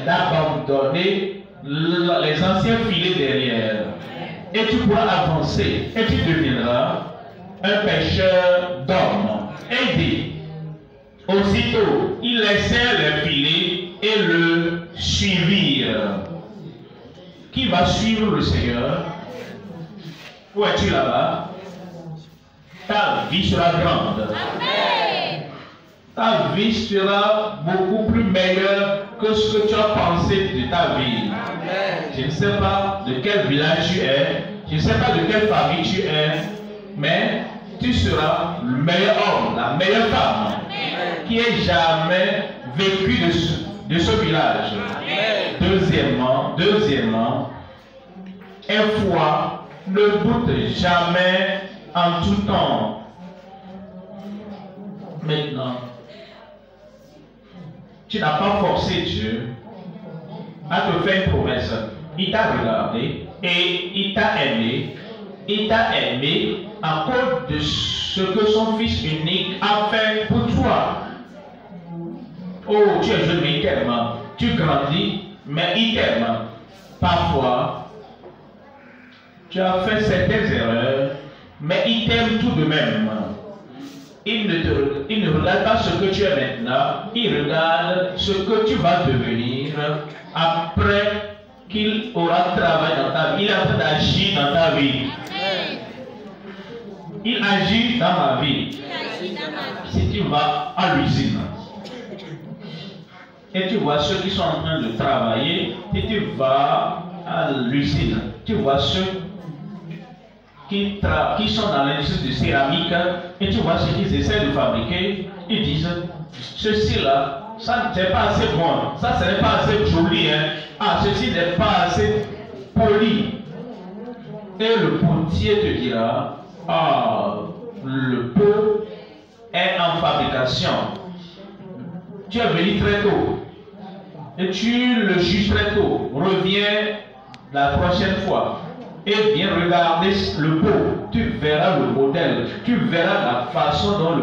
d'abandonner les anciens filets derrière. Et tu pourras avancer. Et tu deviendras un pêcheur d'hommes. Et il dit, Aussitôt, ils laissèrent les filets et le suivirent. Qui va suivre le Seigneur? Où es-tu là-bas? Ta vie sera grande. Amen. Ta vie sera beaucoup plus meilleure que ce que tu as pensé de ta vie. Amen. Je ne sais pas de quel village tu es, je ne sais pas de quelle famille tu es, mais tu seras le meilleur homme, la meilleure femme qui ait jamais vécu de ce village. Amen. Deuxièmement, une foi ne doute jamais en tout temps. Maintenant, tu n'as pas forcé Dieu à te faire une promesse. Il t'a regardé et il t'a aimé. Il t'a aimé à cause de ce que son Fils unique a fait pour toi. Oh, tu es jeune, mais il t'aime. Tu grandis, mais il t'aime. Parfois, tu as fait certaines erreurs, mais il t'aime tout de même. Il ne regarde pas ce que tu es maintenant, il regarde ce que tu vas devenir après qu'il aura travaillé dans ta vie. Il est en train d'agir dans ta vie. Il agit dans ma vie. Si tu vas à l'usine et tu vois ceux qui sont en train de travailler, et tu vas à l'usine, tu vois ceux qui sont dans l'industrie de céramique et tu vois ce qu'ils essaient de fabriquer, ils disent ceci là, ça n'est pas assez bon, ça ce n'est pas assez joli, hein. Ah, ceci n'est pas assez poli. Et le potier te dira, ah, le pot est en fabrication. Tu es venu très tôt et tu le juges très tôt. Reviens la prochaine fois et viens regarder le pot. Tu verras le modèle, tu verras la façon dont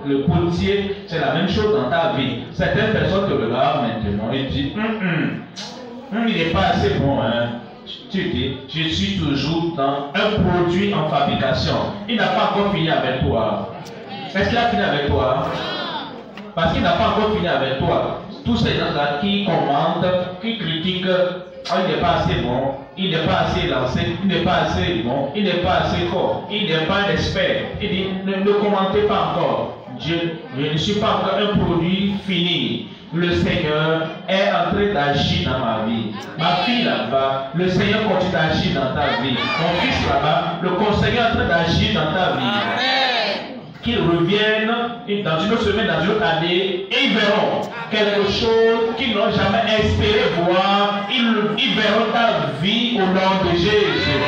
le potier, c'est la même chose dans ta vie. Certaines personnes te regardent maintenant et disent il n'est pas assez bon, hein. Tu dis, je suis toujours dans un produit en fabrication. Il n'a pas encore fini avec toi. Est-ce qu'il a fini avec toi? Parce qu'il n'a pas encore fini avec toi. Tous ces gens-là qui commentent, qui critiquent, il n'est pas assez bon, il n'est pas assez lancé, il n'est pas assez bon, il n'est pas assez fort, il n'est pas un expert. Il dit, ne commentez pas encore. Je ne suis pas encore un produit fini. Le Seigneur est en train d'agir dans ma vie. Ma fille là-bas, le Seigneur continue d'agir dans ta vie. Mon fils là-bas, le Seigneur est en train d'agir dans ta vie. Amen. Qu'ils reviennent dans une autre semaine, dans une autre année, et ils verront quelque chose qu'ils n'ont jamais espéré voir. Ils verront ta vie au nom de Jésus.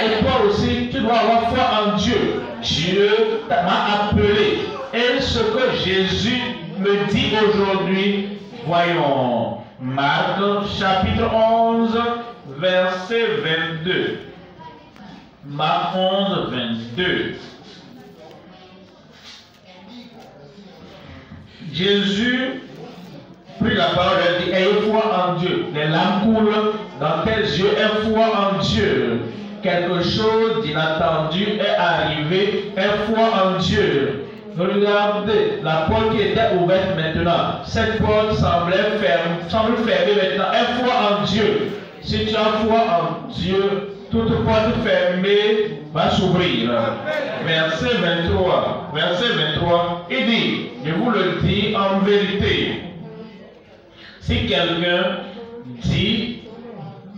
Et toi aussi, tu dois avoir foi en Dieu. Dieu m'a appelé. Et ce que Jésus me dit aujourd'hui, voyons, Marc chapitre 11, verset 22. Marc 11, 22. Jésus prit la parole et dit, ayez foi en Dieu. Les larmes coulent dans tes yeux, aie foi en Dieu. Quelque chose d'inattendu est arrivé, aie foi en Dieu. Regardez, la porte qui était ouverte maintenant, cette porte semble fermée maintenant. Aie foi en Dieu. Si tu as foi en Dieu, toute porte fermée va s'ouvrir. Verset 23. Verset 23, il dit, je vous le dis en vérité, si quelqu'un dit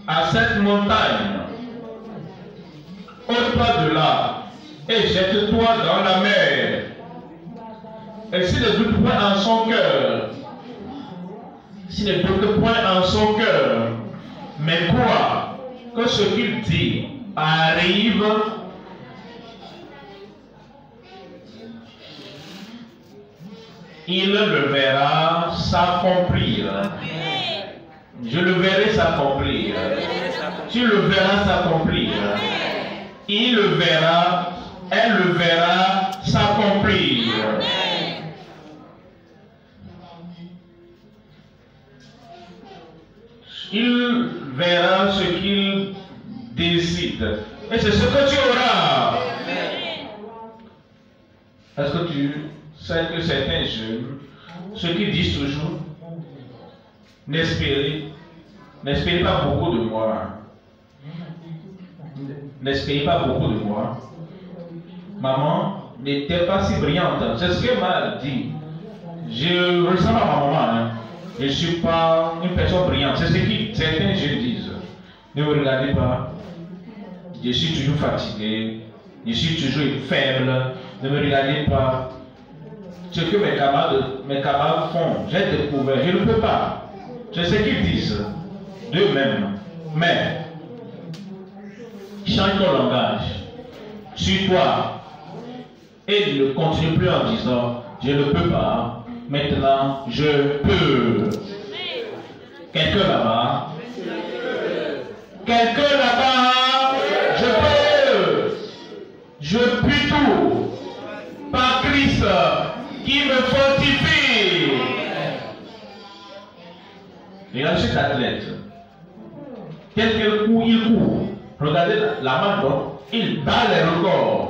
à cette montagne, ôte-toi de là et jette-toi dans la mer, et s'il ne doute point en son cœur, s'il ne doute point en son cœur, mais croit que ce qu'il dit arrive, il le verra s'accomplir. Je le verrai s'accomplir. Tu le verras s'accomplir. Il le verra, elle le verra s'accomplir. Il verra ce qu'il décide. Et c'est ce que tu auras. Est-ce que tu sais que certains jeunes ceux qui disent toujours, n'espérez pas beaucoup de moi. N'espérez pas beaucoup de moi. Maman n'était pas si brillante. C'est ce qu'elle m'a dit. Je ressemble à ma maman. Hein. Je ne suis pas une personne brillante. C'est ce que certains jeunes disent. Ne me regardez pas. Je suis toujours fatigué. Je suis toujours faible. Ne me regardez pas. Ce que mes camarades font, j'ai découvert. Je ne peux pas. C'est ce qu'ils disent d'eux-mêmes. Mais, change ton langage. Suis-toi. Et ne continue plus en disant, je ne peux pas. Maintenant, je peux. Quelqu'un là-bas. Quelqu'un là-bas. Je peux. Je puis tout. Par Christ qui me fortifie. Regardez cet athlète. Quel coup il court. Regardez la main droite. Il bat les records.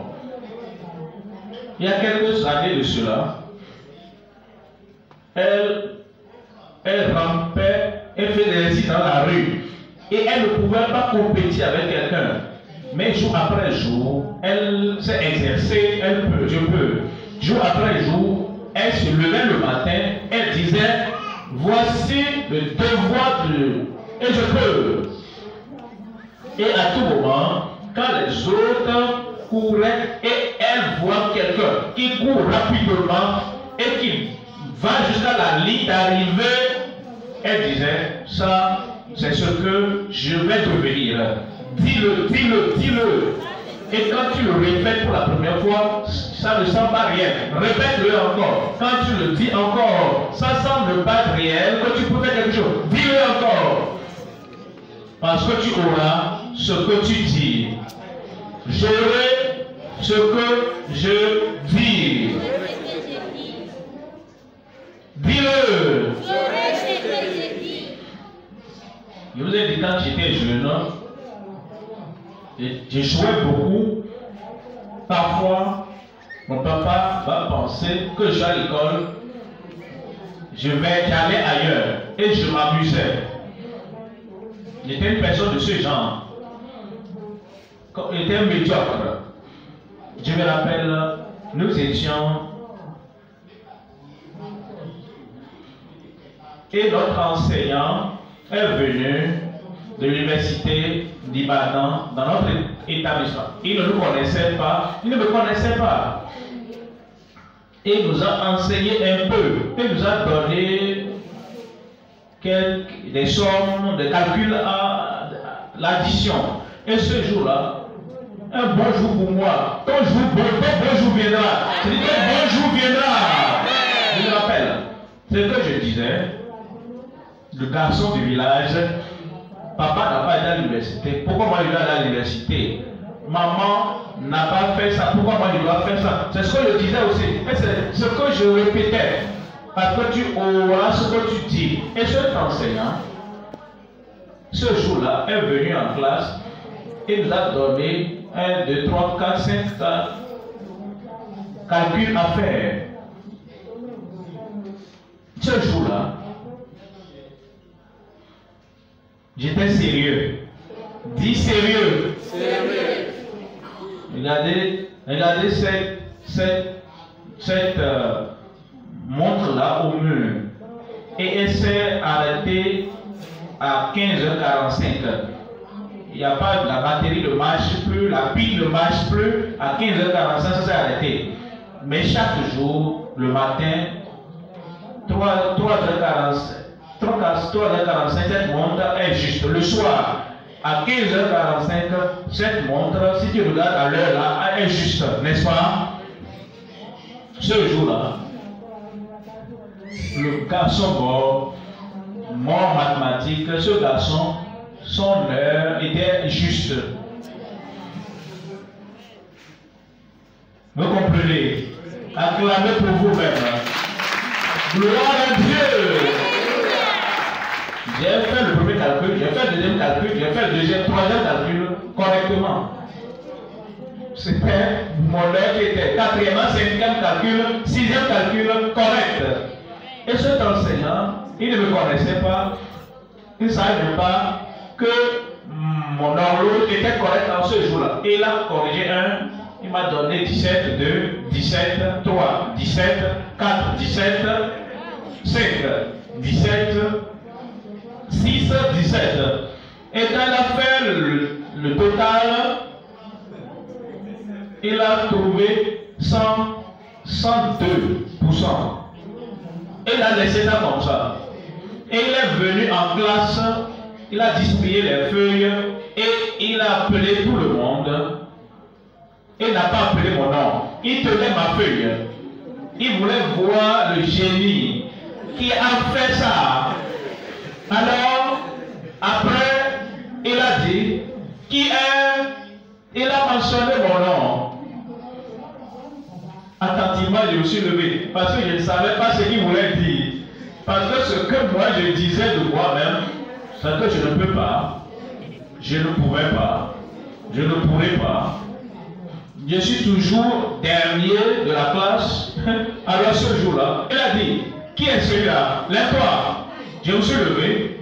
Il y a quelques années de cela, elle rampait, elle faisait des exercices dans la rue. Et elle ne pouvait pas compétir avec quelqu'un. Mais jour après jour, elle s'est exercée, elle peut, je peux. Jour après jour, elle se levait le matin, elle disait, voici le devoir de... Et je peux. Et à tout moment, quand les autres couraient et elle voit quelqu'un qui court rapidement et qui va jusqu'à la ligne d'arrivée, elle disait, ça c'est ce que je vais devenir. Dis-le, dis-le, dis-le. Et quand tu le répètes pour la première fois, ça ne semble pas réel. Répète-le encore. Quand tu le dis encore, ça ne semble pas réel, que tu peux faire quelque chose. Dis-le encore. Parce que tu auras ce que tu dis. J'aurai ce que je dis. Dis-le. Je vous ai dit quand j'étais jeune, je jouais beaucoup. Parfois, mon papa va penser que je suis à l'école, j'allais ailleurs et je m'amusais. J'étais une personne de ce genre. J'étais médiocre. Je me rappelle, nous étions et notre enseignant est venu de l'université d'Ibadan dans notre établissement. Il ne nous connaissait pas, il ne me connaissait pas. Et il nous a enseigné un peu. Il nous a donné des sommes, des calculs à l'addition. Et ce jour-là, un bon jour pour moi. Ton jour viendra. Je dis que bon jour viendra. Je me rappelle. Ce que je disais, le garçon du village, papa n'a pas été à l'université. Pourquoi moi je dois aller à l'université? Maman n'a pas fait ça. Pourquoi moi je dois faire ça? C'est ce que je disais aussi. Et c'est ce que je répétais. Parce que tu auras ce que tu dis. Et cet enseignant, ce jour-là, est venu en classe et nous a donné 1, 2, 3, 4, 5 calculs à faire. Ce jour-là, j'étais sérieux. Dis sérieux. Sérieux. Regardez cette montre-là au mur. Et elle s'est arrêtée à 15h45. Il n'y a pas, la batterie ne marche plus, la pile ne marche plus. À 15h45, ça s'est arrêté. Mais chaque jour, le matin, 3h45, cette montre est juste. Le soir, à 15h45, cette montre, si tu regardes à l'heure là, elle est juste, n'est-ce pas? Ce jour-là, le garçon mort en mathématiques, ce garçon, son heure était juste. Vous comprenez? Acclamez pour vous-même. Gloire à Dieu. J'ai fait le premier calcul, j'ai fait le deuxième calcul, j'ai fait le deuxième, troisième calcul correctement. C'était mon heure qui était quatrième, cinquième calcul, sixième calcul correct. Et cet enseignant, il ne me connaissait pas. Il ne savait pas que mon horloge était correcte en ce jour-là. Et il a corrigé un. Il m'a donné 17, 2, 17, 3, 17, 4, 17, 5, 17, 6, 17. Et quand il a fait le total, il a trouvé 102%. Il a laissé ça comme ça. Et il est venu en classe, il a distribué les feuilles et il a appelé tout le monde. Il n'a pas appelé mon nom. Il tenait ma feuille. Il voulait voir le génie qui a fait ça. Alors, après, il a dit, qui est? Il a mentionné mon nom. Attentivement, je me suis levé parce que je ne savais pas ce qu'il voulait dire. Parce que ce que moi je disais de moi-même, c'est que je ne peux pas, je ne pouvais pas, je ne pourrais pas. Je suis toujours dernier de la classe. Alors ce jour-là, il a dit, qui est celui-là? Lève-toi. Je me suis levé.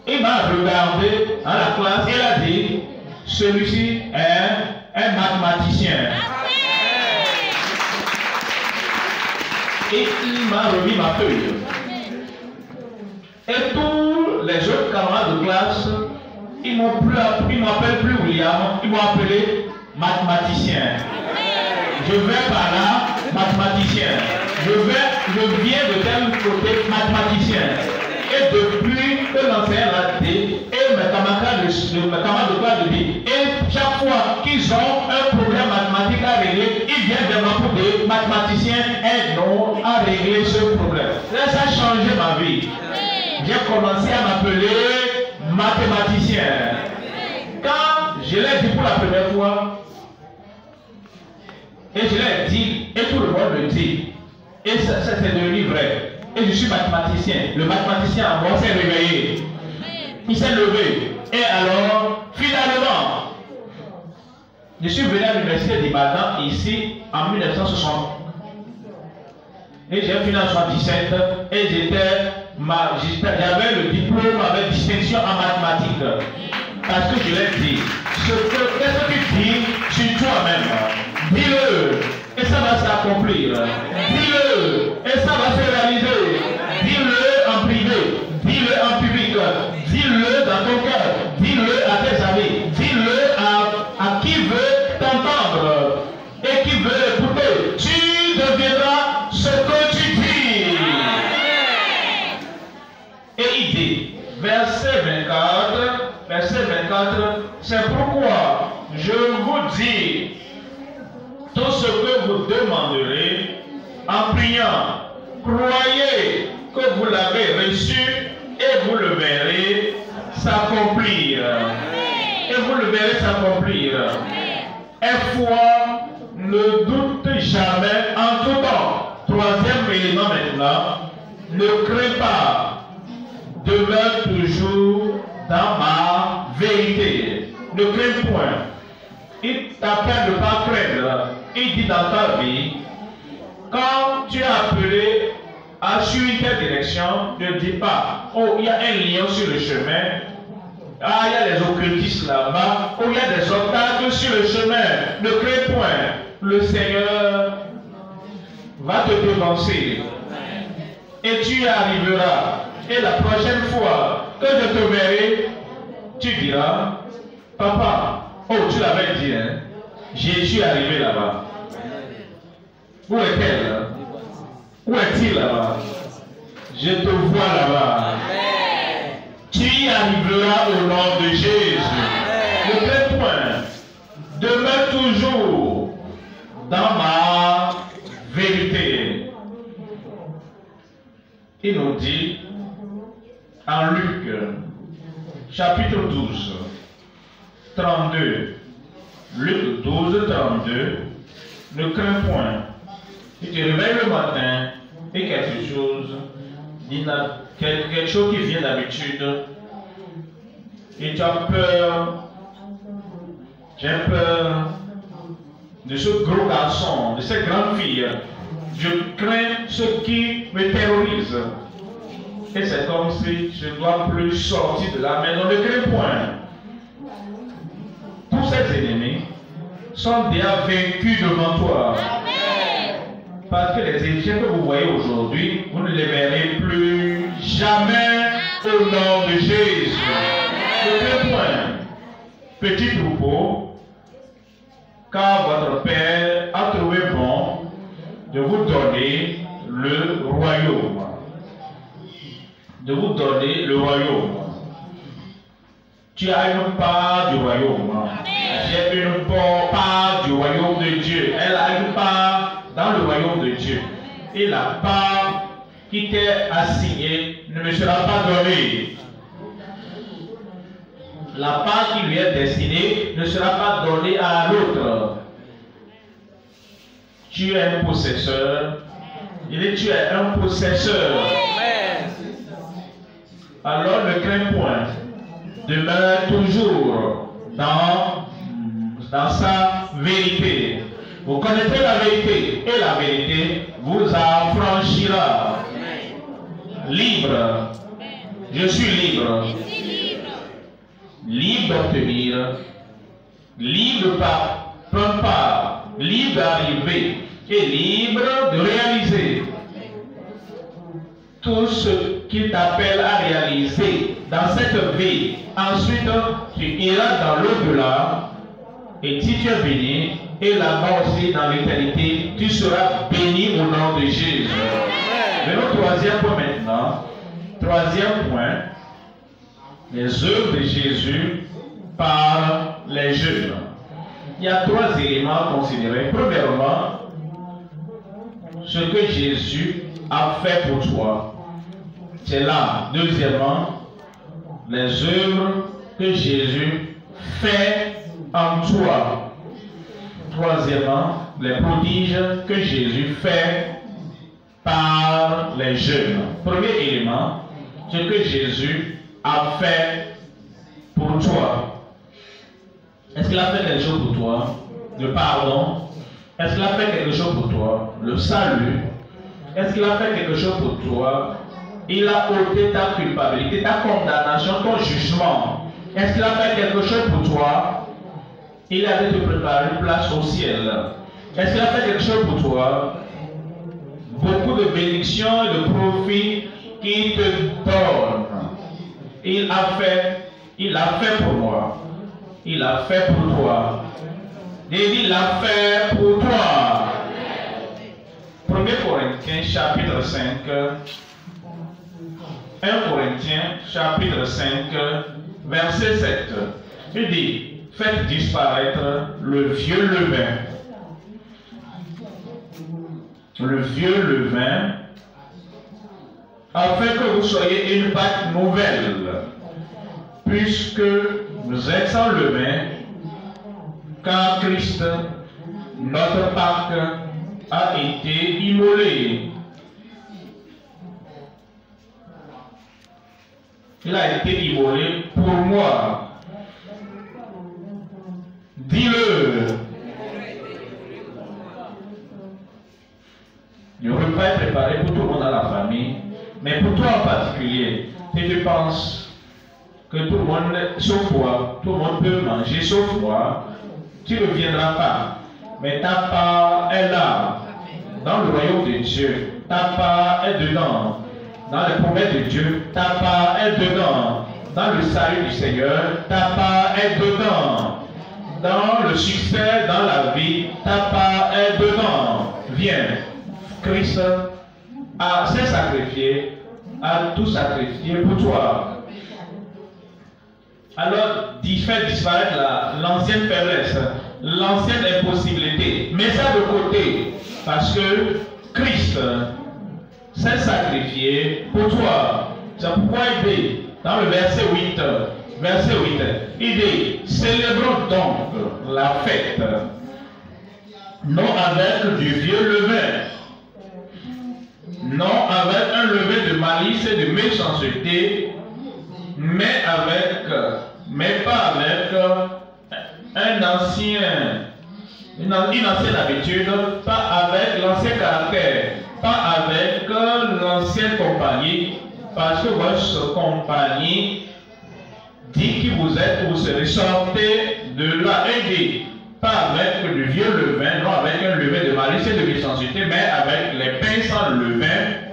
Il m'a regardé dans la classe. Il a dit, celui-ci est un mathématicien. Et il m'a remis ma feuille. Et tous les autres camarades de classe, ils m'appellent plus William, ils m'ont appelé mathématicien. Je vais par là, mathématicien. Je viens de tel côté, mathématicien. Et depuis que l'enseignant l'a dit, et mes camarades de classe le disent, et chaque fois qu'ils ont un problème mathématique à régler, ils viennent vers moi pour dire mathématicien aide-nous à régler ce problème. Là, ça a changé ma vie. J'ai commencé à m'appeler mathématicien. Quand je l'ai dit pour la première fois, et je l'ai dit, et tout le monde le dit, et ça c'est devenu vrai. Et je suis mathématicien. Le mathématicien en moi s'est réveillé. Il s'est levé. Et alors, finalement, je suis venu à l'université d'Ibadan ici en 1960. Et j'ai fini en 1977 et j'avais le diplôme avec distinction en mathématiques. Parce que je l'ai dit. Qu'est-ce que tu dis sur toi-même? Dis-le. Et ça va s'accomplir. Dis-le. Et ça va se réaliser. Dis-le en privé. Dis-le en public. Dis-le dans ton cœur. Dis-le à tes amis. Dis-le à qui veut t'entendre et qui veut écouter. Tu deviendras ce que tu dis. Et il dit, verset 24, c'est pourquoi je vous dis, tout ce que vous demanderez en priant, croyez que vous l'avez reçu et vous le verrez s'accomplir. Et vous le verrez s'accomplir. Et foi, ne doute jamais en tout temps. Troisième élément maintenant, ne crains pas, demeure toujours dans ma vérité. Ne crains point. Il t'appelle de ne pas craindre. Il dit dans ta vie, quand tu es appelé à suivre telle direction, ne dis pas, oh, il y a un lion sur le chemin, ah, il y a des occultistes là-bas, oh, il y a des obstacles sur le chemin. Ne crains point. Le Seigneur va te devancer et tu y arriveras. Et la prochaine fois que je te verrai, tu diras, papa, oh, tu l'avais dit, hein? Jésus est arrivé là-bas. Où est-elle? Où est-il là-bas? Je te vois là-bas. Tu y arriveras au nom de Jésus. Ne crains point. Demeure toujours dans ma vérité. Il nous dit en Luc, chapitre 12, 32. Luc 12, 32. Ne crains point. Tu te réveilles le matin et quelque chose qui vient d'habitude, et tu as peur. J'ai peur de ce gros garçon, de cette grande fille. Je crains ce qui me terrorise. Et c'est comme si je ne dois plus sortir de la maison. Ne crains point. Tous ces ennemis sont déjà vaincus devant toi. Parce que les Égyptiens que vous voyez aujourd'hui, vous ne les verrez plus jamais au nom de Jésus. Ne crains point. Petit troupeau, car votre Père a trouvé bon de vous donner le royaume. De vous donner le royaume. Tu as une part du royaume. J'ai une part du royaume de Dieu. Elle a une part dans le royaume de Dieu. Et la part qui t'est assignée ne me sera pas donnée. La part qui lui est destinée ne sera pas donnée à l'autre. Tu es un possesseur. Il dit tu es un possesseur. Alors ne crains point. Demeure toujours dans sa vérité. Vous connaîtrez la vérité et la vérité vous affranchira. Libre. Je suis libre. Libre d'obtenir. Libre par prendre part. Libre d'arriver. Et libre de réaliser. Tout ce qu'il t'appelle à réaliser dans cette vie. Ensuite, tu iras dans l'au-delà. Et si tu es béni, et là-bas aussi dans l'éternité, tu seras béni au nom de Jésus. Venons au troisième point maintenant. Troisième point. Les œuvres de Jésus par les jeunes. Il y a trois éléments à considérer. Premièrement, ce que Jésus a fait pour toi. C'est là. Deuxièmement, les œuvres que Jésus fait en toi. Troisièmement, les prodiges que Jésus fait par les jeunes. Premier élément, ce que Jésus a fait pour toi. Est-ce qu'il a fait quelque chose pour toi? Le pardon. Est-ce qu'il a fait quelque chose pour toi? Le salut. Est-ce qu'il a fait quelque chose pour toi? Il a ôté ta culpabilité, ta condamnation, ton jugement. Est-ce qu'il a fait quelque chose pour toi? Il a de te préparer une place au ciel. Est-ce qu'il a fait quelque chose pour toi? Beaucoup de bénédictions et de profits qu'il te donne. Il a fait pour moi. Il a fait pour toi. Il l'a fait pour toi. 1 Corinthiens chapitre 5. 1 Corinthiens chapitre 5 verset 7. Il dit, faites disparaître le vieux levain. Le vieux levain, afin que vous soyez une pâte nouvelle, puisque vous êtes sans levain, car Christ, notre Pâque, a été immolé. Il a été immolé pour moi. Dis-le. Le repas est préparé pour tout le monde dans la famille, mais pour toi en particulier, si tu penses que tout le monde, sauf toi, tout le monde peut manger sauf moi, tu ne viendras pas. Mais ta part est là, dans le royaume de Dieu. Ta part est dedans. Dans les promesses de Dieu, ta part est dedans. Dans le salut du Seigneur, ta part est dedans. Dans le succès, dans la vie, ta part est dedans. Viens. Christ s'est sacrifié, a tout sacrifié pour toi. Alors, fais disparaître l'ancienne faiblesse, l'ancienne impossibilité. Mets ça de côté, parce que Christ s'est sacrifié pour toi. C'est pourquoi il dit, dans le verset 8, il dit, célébrons donc la fête, non avec du vieux levain, non avec un levain de malice et de méchanceté, mais pas avec un ancien une ancienne habitude, pas avec l'ancien caractère, pas avec l'ancienne compagnie, parce que votre compagnie dit qui vous êtes, vous serez sortez de là et dit, pas avec du vieux levain, non avec un levain de malice et de méchanceté, mais avec les pains sans levain,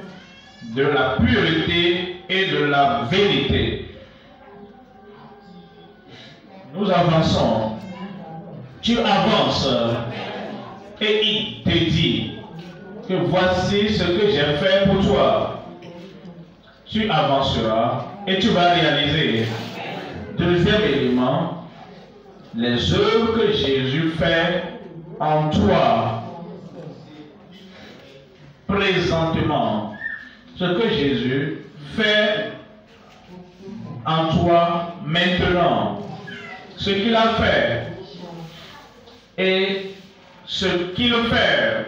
de la pureté et de la vérité. Nous avançons. Tu avances et il te dit que voici ce que j'ai fait pour toi. Tu avanceras et tu vas réaliser. Deuxième élément, les œuvres que Jésus fait en toi présentement. Ce que Jésus fait en toi maintenant. Ce qu'il a fait et ce qu'il fait.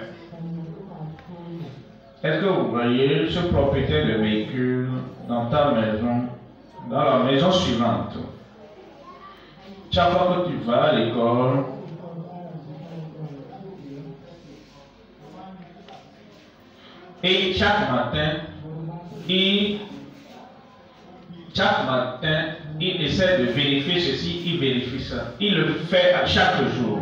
Est-ce que vous voyez ce propriétaire de véhicule dans ta maison, dans la maison suivante? Chaque fois que tu vas à l'école, et chaque matin, il essaie de vérifier ceci, il vérifie ça. Il le fait à chaque jour.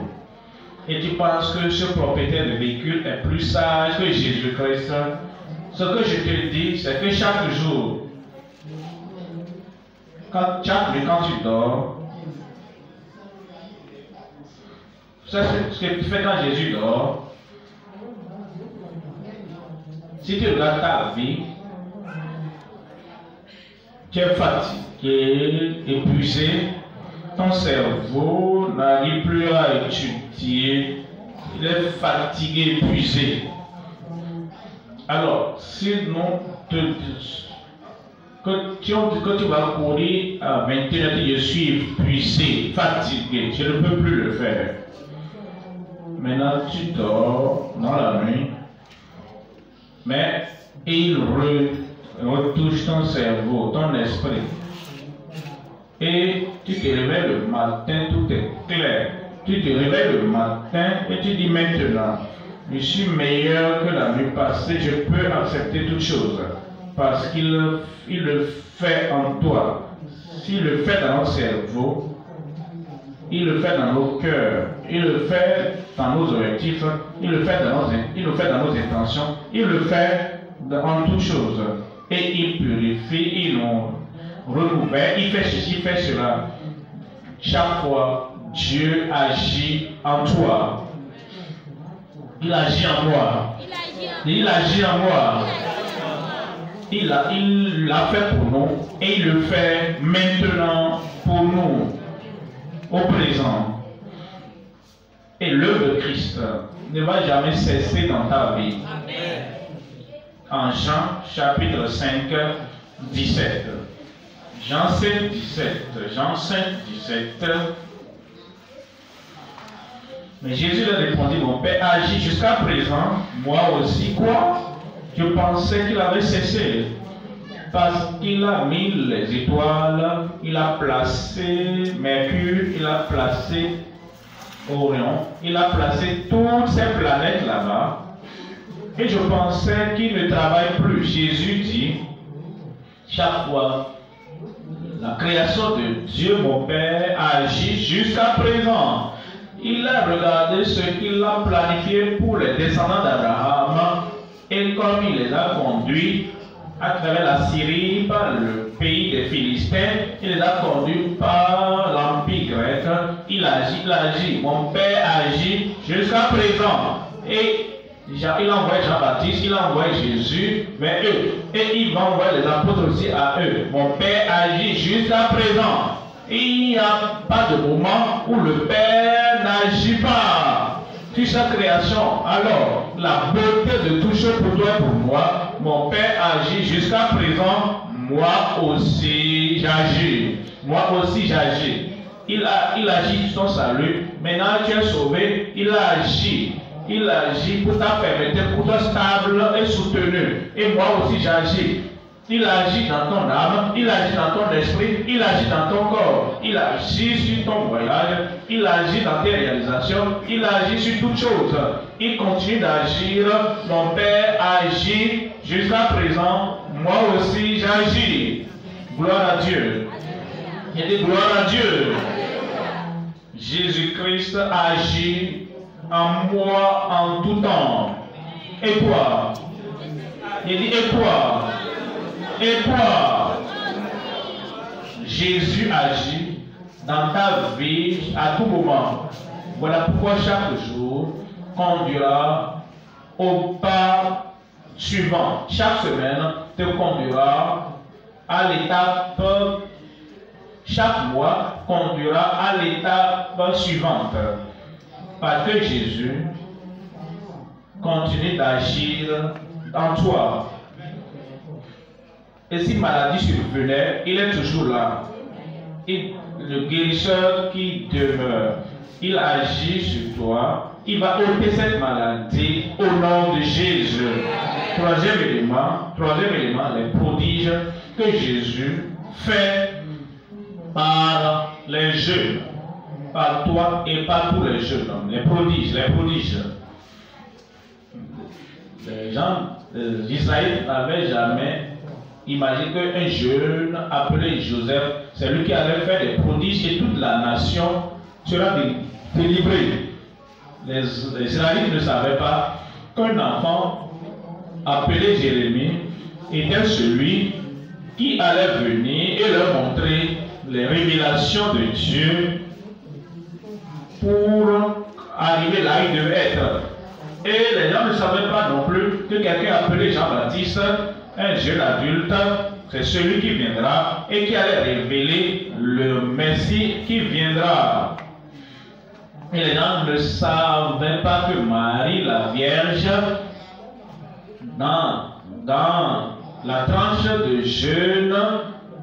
Et tu penses que ce propriétaire de véhicule est plus sage que Jésus-Christ. Ce que je te dis, c'est que chaque jour, quand tu dors, c'est ce que tu fais quand Jésus dort. Si tu regardes ta vie, tu es fatigué, épuisé, ton cerveau n'arrive plus à étudier, il est fatigué, épuisé. Alors, sinon, que tu vas courir à 21h, je suis épuisé, fatigué, je ne peux plus le faire. Maintenant, tu dors dans la nuit, mais il retouche ton cerveau, ton esprit. Et tu te réveilles le matin, tout est clair. Tu te réveilles le matin et tu dis maintenant, je suis meilleur que la nuit passée, je peux accepter toutes choses. Parce qu'il le fait en toi. S'il le fait dans notre cerveau, il le fait dans nos cœurs, il le fait dans nos objectifs, il le fait dans nos intentions, il le fait en toutes choses. Et il purifie, il nous renouvelle, il fait ceci, il fait cela. Chaque fois, Dieu agit en toi. Il agit en moi. Il agit en moi. Il l'a fait pour nous et il le fait maintenant pour nous, au présent. Et l'œuvre de Christ ne va jamais cesser dans ta vie. En Jean chapitre 5, 17. Jean 5, 17. Jean 5, 17. Mais Jésus leur répondit, mon Père agit jusqu'à présent, moi aussi. Quoi? Je pensais qu'il avait cessé. Parce qu'il a mis les étoiles, il a placé Mercure, il a placé Orion, il a placé toutes ces planètes là-bas. Et je pensais qu'il ne travaille plus. Jésus dit, chaque fois, la création de Dieu, mon Père, agit jusqu'à présent. Il a regardé ce qu'il a planifié pour les descendants d'Abraham. Et comme il les a conduits à travers la Syrie, par le pays des Philistins, il les a conduits par l'Empire grec, il agit. Mon Père agit jusqu'à présent. Et il a envoyé Jean-Baptiste, il a envoyé Jésus vers eux. Et il va envoyer les apôtres aussi à eux. Mon Père agit jusqu'à présent. Il n'y a pas de moment où le Père n'agit pas sur sa création. Alors, la beauté de tout chose pour toi et pour moi, mon Père agit jusqu'à présent, moi aussi j'agis. Moi aussi j'agis. Il agit sur ton salut. Maintenant tu es sauvé, il a agi. Il agit pour ta fermeté, pour toi stable et soutenu. Et moi aussi j'agis. il agit dans ton âme, il agit dans ton esprit, il agit dans ton corps, il agit sur ton voyage, il agit dans tes réalisations, il agit sur toutes choses. Il continue d'agir. Mon Père agit jusqu'à présent. Moi aussi j'agis. Gloire à Dieu. Il dit gloire à Dieu. Jésus-Christ agit en moi en tout temps. Et toi? Il dit et toi? Et toi? Jésus agit dans ta vie à tout moment. Voilà pourquoi chaque jour conduira au pas suivant. Chaque semaine te conduira à l'étape, chaque mois conduira à l'étape suivante. Parce que Jésus continue d'agir en toi. Et si maladie survenait, il est toujours là. Le guérisseur qui demeure, il agit sur toi. Il va ôter cette maladie au nom de Jésus. Troisième élément, les prodiges que Jésus fait par les jeunes, par toi et par tous les jeunes hommes. Les prodiges. Les gens d'Israël n'avaient jamais imaginé qu'un jeune appelé Joseph, c'est lui qui allait faire des prodiges et toute la nation sera délivrée. Les Israélites ne savaient pas qu'un enfant appelé Jérémie était celui qui allait venir et leur montrer les révélations de Dieu pour arriver là où il devait être. Et les gens ne savaient pas non plus que quelqu'un appelé Jean-Baptiste, un jeune adulte, c'est celui qui viendra et qui allait révéler le Messie qui viendra. Et les gens ne savaient pas que Marie, la Vierge, dans la tranche de jeûne,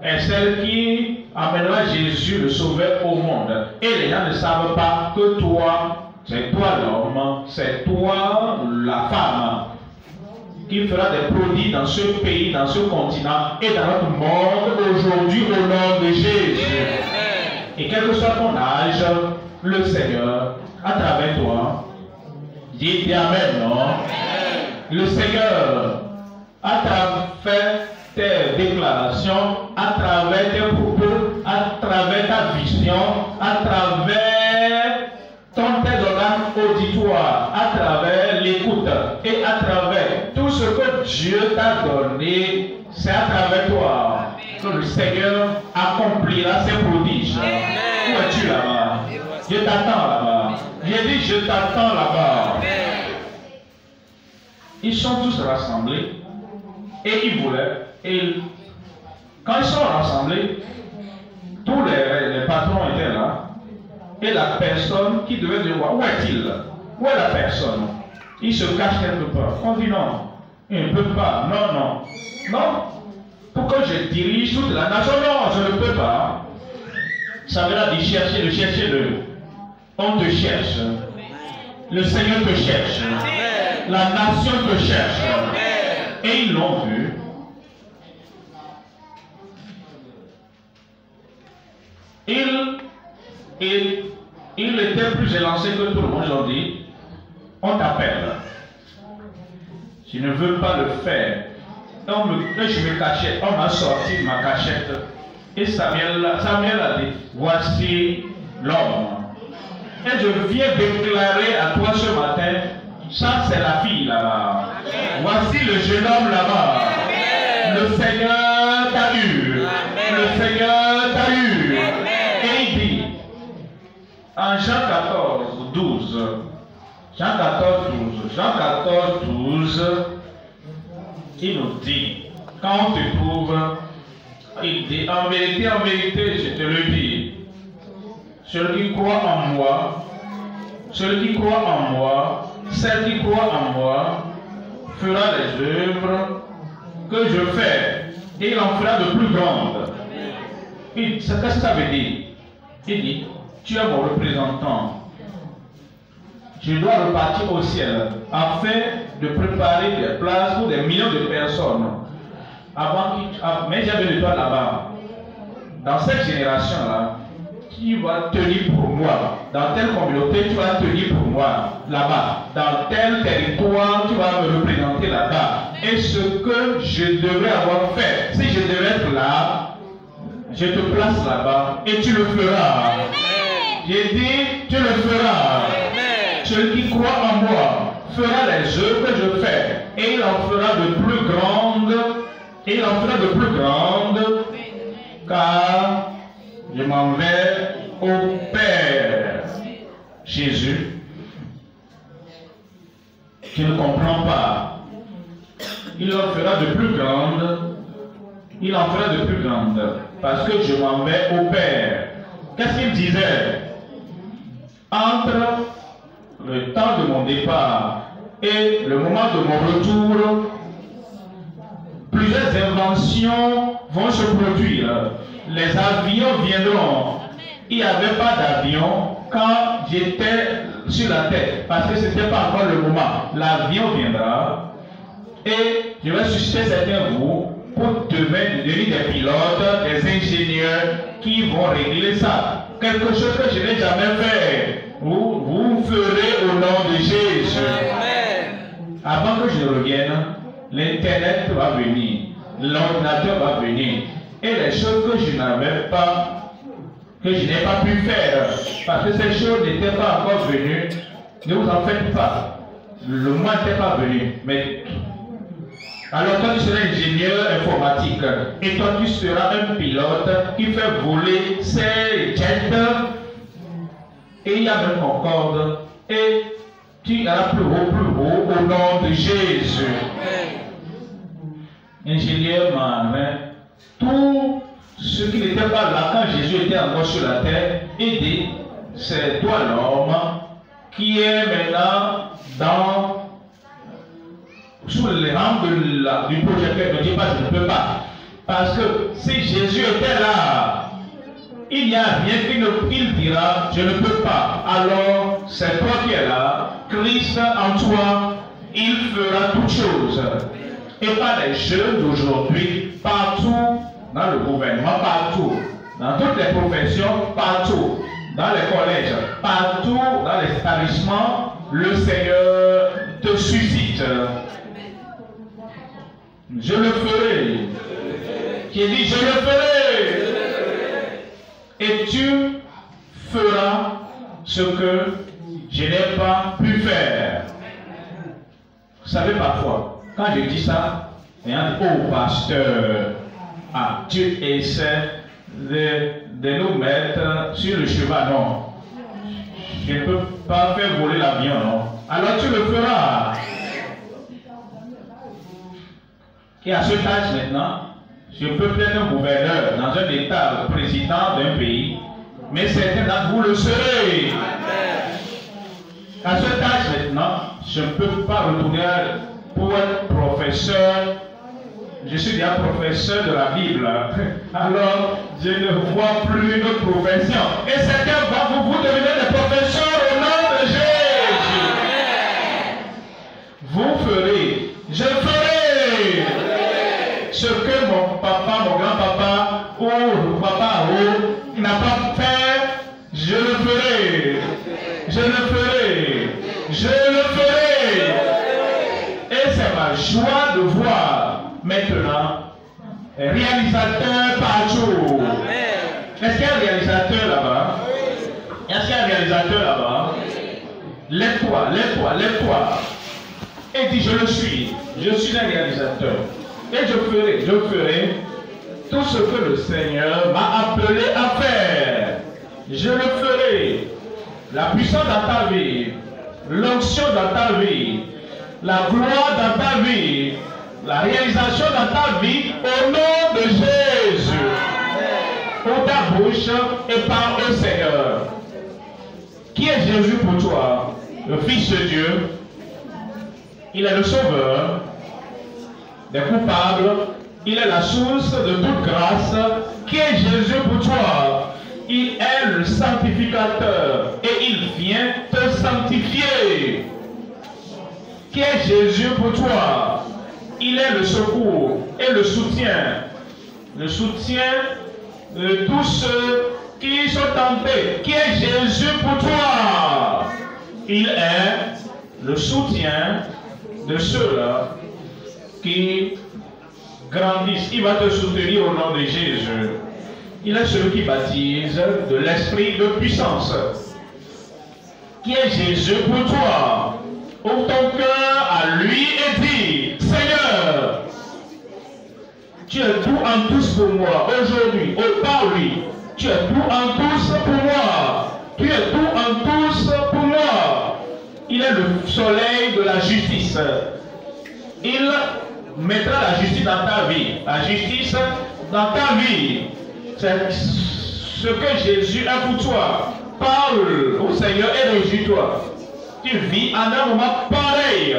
est celle qui amènera Jésus le Sauveur au monde. Et les gens ne savent pas que toi, c'est toi l'homme, c'est toi la femme, qui fera des prodiges dans ce pays, dans ce continent et dans notre monde aujourd'hui au nom de Jésus. Et quel que soit ton âge, le Seigneur, à travers toi, dit Amen, non? Le Seigneur, à travers tes déclarations, à travers tes propos, à travers ta vision, à travers tes organes auditoires, à travers l'écoute et à travers tout ce que Dieu t'a donné, c'est à travers toi que le Seigneur accomplira ses prodiges. Où es-tu là-bas? Je t'attends là-bas. J'ai dit je t'attends là-bas. Ils sont tous rassemblés et ils voulaient. Et quand ils sont rassemblés, tous les patrons étaient là. Et la personne qui devait dire où est-il? Où est la personne? Il se cache quelque part. On dit non, il ne peut pas. Non. Pour que je dirige toute la nation, non, je ne peux pas. Ça veut dire chercher-le. On te cherche. Le Seigneur te cherche. La nation te cherche. Et ils l'ont vu. Il était plus élancé que tout le monde. Ils ont dit, on t'appelle. Je ne veux pas le faire. Je me cachais. On m'a sorti de ma cachette. Et Samuel a dit, voici l'homme. Et je viens déclarer à toi ce matin, ça c'est la fille là-bas. Voici le jeune homme là-bas. Le Seigneur t'a eu. Le Seigneur t'a eu. Et il dit, en Jean 14, 12, Jean 14, 12, il nous dit, quand on te trouve, il dit, en vérité, je te le dis, celui qui croit en moi, celle qui croit en moi, fera les œuvres que je fais, et il en fera de plus grandes. Qu'est-ce que ça veut dire? Il dit, tu es mon représentant. Je dois repartir au ciel afin de préparer des places pour des millions de personnes. Mais j'avais de toi là-bas. Dans cette génération-là, tu vas tenir pour moi. Dans telle communauté, tu vas tenir pour moi là-bas. Dans tel territoire, tu vas me représenter là-bas. Et ce que je devrais avoir fait, si je devais être là, je te place là-bas et tu le feras. J'ai dit, tu le feras. Celui qui croit en moi fera les œuvres que je fais. Et il en fera de plus grandes. Et il en fera de plus grandes. Car je m'en vais au Père. Jésus, qui ne comprend pas, il en fera de plus grandes. Il en fera de plus grandes. Parce que je m'en vais au Père. Qu'est-ce qu'il disait? Entre le temps de mon départ et le moment de mon retour, plusieurs inventions vont se produire. Les avions viendront. Il n'y avait pas d'avion quand j'étais sur la terre, parce que ce n'était pas encore le moment. L'avion viendra et je vais susciter certains de vous pour devenir des pilotes, des ingénieurs qui vont régler ça. Quelque chose que je n'ai jamais fait. Vous ferez au nom de Jésus. Avant que je revienne, l'Internet va venir, l'ordinateur va venir, et les choses que je n'avais pas, que je n'ai pas pu faire, parce que ces choses n'étaient pas encore venues, ne vous en faites pas. Le moment n'était pas venu, mais alors toi tu seras ingénieur informatique, et toi tu seras un pilote qui fait voler ces jets, et il y a même Concorde, et tu iras plus haut au nom de Jésus. Ingénieur, marin, tout ce qui n'était pas là quand Jésus était encore sur la terre, et dit, c'est toi l'homme qui est maintenant sous les rangs du projecteur. Ne dis pas, je ne peux pas. Parce que si Jésus était là, il n'y a rien qu'il dira, je ne peux pas. Alors, c'est toi qui es là, Christ en toi, il fera toutes choses. Et pas les jeunes d'aujourd'hui, partout, dans le gouvernement, partout, dans toutes les professions, partout, dans les collèges, partout, dans les établissements, le Seigneur te suscite. Je le ferai. Qui dit, je le ferai. Et tu feras ce que je n'ai pas pu faire. Vous savez, parfois, quand je dis ça, il y a un oh pasteur, tu essaies de nous mettre sur le cheval, non. Je ne peux pas faire voler l'avion, non. Alors tu le feras. Et à ce âge maintenant, je peux être un gouverneur dans un état, président d'un pays, mais certains d'entre vous le serez. À ce âge maintenant, je ne peux pas retourner pour être professeur. Je suis déjà professeur de la Bible. Alors, je ne vois plus une profession. Et certains d'entre vous devenez des professeurs au nom de Jésus. Vous ferez, je ferai ce que mon papa, mon grand-papa ou le papa n'a pas fait, je le ferai. Je le ferai. Je le ferai. Et c'est ma joie de voir maintenant réalisateur partout. Est-ce qu'il y a un réalisateur là-bas? Est-ce qu'il y a un réalisateur là-bas? Lève-toi, lève-toi, lève-toi. Et dis, je le suis. Je suis un réalisateur. Et je ferai tout ce que le Seigneur m'a appelé à faire. Je le ferai. La puissance dans ta vie, l'onction dans ta vie, la gloire dans ta vie, la réalisation dans ta vie, au nom de Jésus. Ouvre ta bouche et parle au Seigneur. Qui est Jésus pour toi? Le Fils de Dieu. Il est le sauveur des coupables. Il est la source de toute grâce. Qui est Jésus pour toi? Il est le sanctificateur et il vient te sanctifier. Qui est Jésus pour toi? Il est le secours et le soutien de tous ceux qui sont tentés. Qui est Jésus pour toi? Il est le soutien de ceux-là qui grandissent. Il va te soutenir au nom de Jésus. Il est celui qui baptise de l'esprit de puissance. Qui est Jésus pour toi? Ouvre ton cœur à lui et dis: Seigneur, tu es tout en tous pour moi aujourd'hui. Par lui, tu es tout en tous pour moi. Tu es tout en tous pour moi. Il est le soleil de la justice. Il mettra la justice dans ta vie. La justice dans ta vie. C'est ce que Jésus a pour toi. Parle au Seigneur et réjouis-toi. Tu vis en un moment pareil.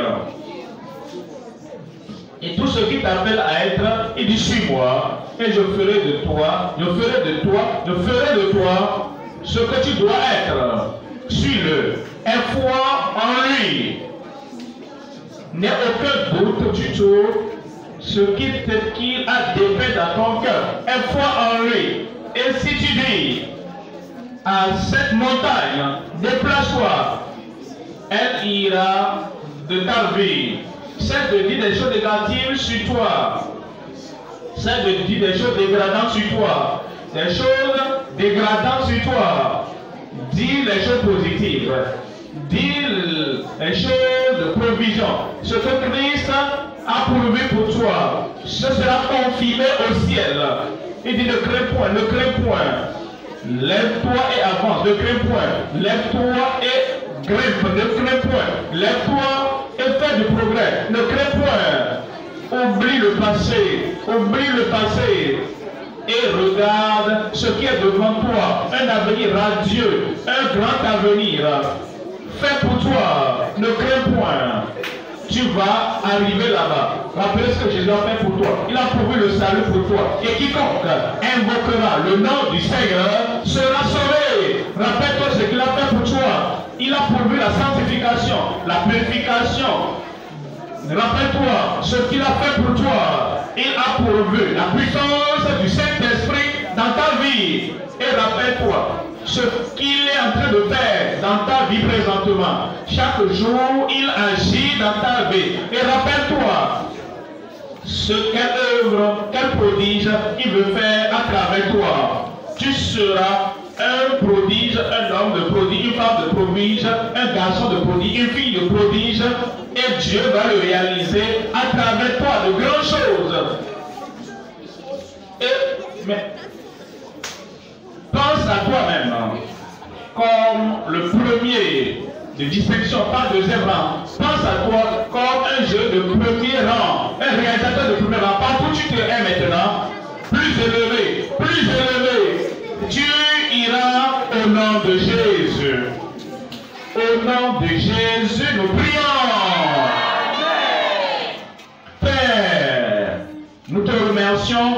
Et tout ce qui t'appelle à être, il dit: suis-moi, et je ferai de toi, je ferai de toi ce que tu dois être. Suis-le. Aie foi en lui. N'aie aucun doute du tout. Ce qu'il a dépeint dans ton cœur. Aie foi en lui. Et si tu dis à cette montagne: déplace-toi, elle ira de ta vie. Celle de dire des choses négatives sur toi. Celle de dire des choses dégradantes sur toi. Des choses dégradantes sur toi. Dis les choses positives. Dis les choses de provision. Ce que Christ a prouvé pour toi, ce sera confirmé au ciel. Il dit: ne crains point, ne crains point. Lève-toi et avance, ne crains point. Lève-toi et grimpe, ne crains point. Lève-toi et fais du progrès, ne crains point. Oublie le passé et regarde ce qui est devant toi. Un avenir radieux, un grand avenir. Fais pour toi, ne crains point. Tu vas arriver là-bas. Rappelez ce que Jésus a fait pour toi. Il a prouvé le salut pour toi. Et quiconque invoquera le nom du Seigneur sera sauvé. Rappelle-toi ce qu'il a fait pour toi. Il a prouvé la sanctification, la purification. Rappelle-toi ce qu'il a fait pour toi. Il a prouvé la puissance du Saint-Esprit dans ta vie. Et rappelle-toi ce qu'il est en train de faire dans ta vie présentement. Chaque jour, il agit dans ta vie. Et rappelle-toi quelle œuvre, quel prodige il veut faire à travers toi. Tu seras un prodige, un homme de prodige, une femme de prodige, un garçon de prodige, une fille de prodige. Et Dieu va le réaliser à travers toi de grandes choses. Mais pense à toi-même comme le premier de distinction, pas deuxième rang. Pense à toi comme un jeu de premier rang, un réalisateur de premier rang. Partout où tu te es maintenant, plus élevé, tu iras au nom de Jésus. Au nom de Jésus, nous prions. Père, nous te remercions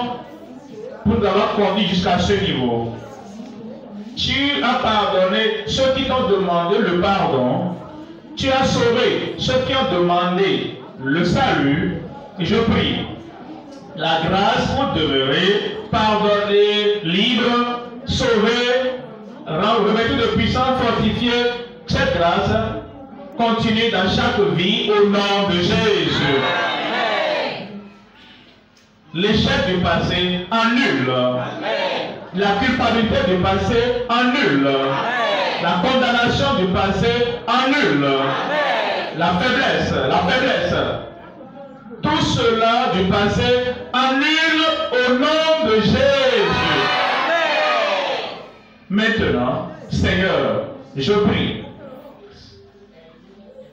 pour nous avoir conduit jusqu'à ce niveau. Tu as pardonné ceux qui t'ont demandé le pardon. Tu as sauvé ceux qui ont demandé le salut. Et je prie la grâce pour demeurer pardonné, libre, sauvé, revêtu de puissance, fortifié. Cette grâce continue dans chaque vie au nom de Jésus. L'échec du passé annule. La culpabilité du passé annule. La condamnation du passé annule. La faiblesse. Tout cela du passé annule au nom de Jésus. Maintenant, Seigneur, je prie.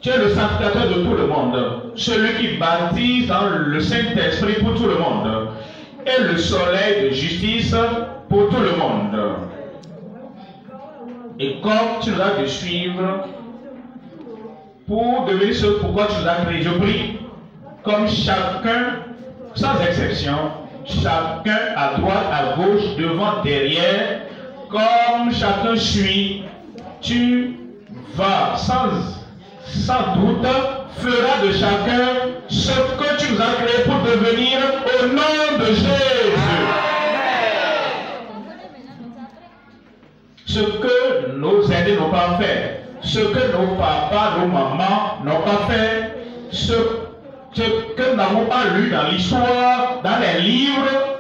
Tu es le sanctificateur de tout le monde, celui qui baptise dans le Saint-Esprit pour tout le monde, et le soleil de justice pour tout le monde. Et comme tu nous as de suivre, pour devenir ce pourquoi tu nous as créé, je prie, comme chacun, sans exception, chacun à droite, à gauche, devant, derrière, comme chacun suit, tu vas sans doute, fera de chacun ce que tu nous as créé pour devenir au nom de Jésus. Ce que nos aînés n'ont pas fait, ce que nos papas, nos mamans n'ont pas fait, ce que nous n'avons pas lu dans l'histoire, dans les livres,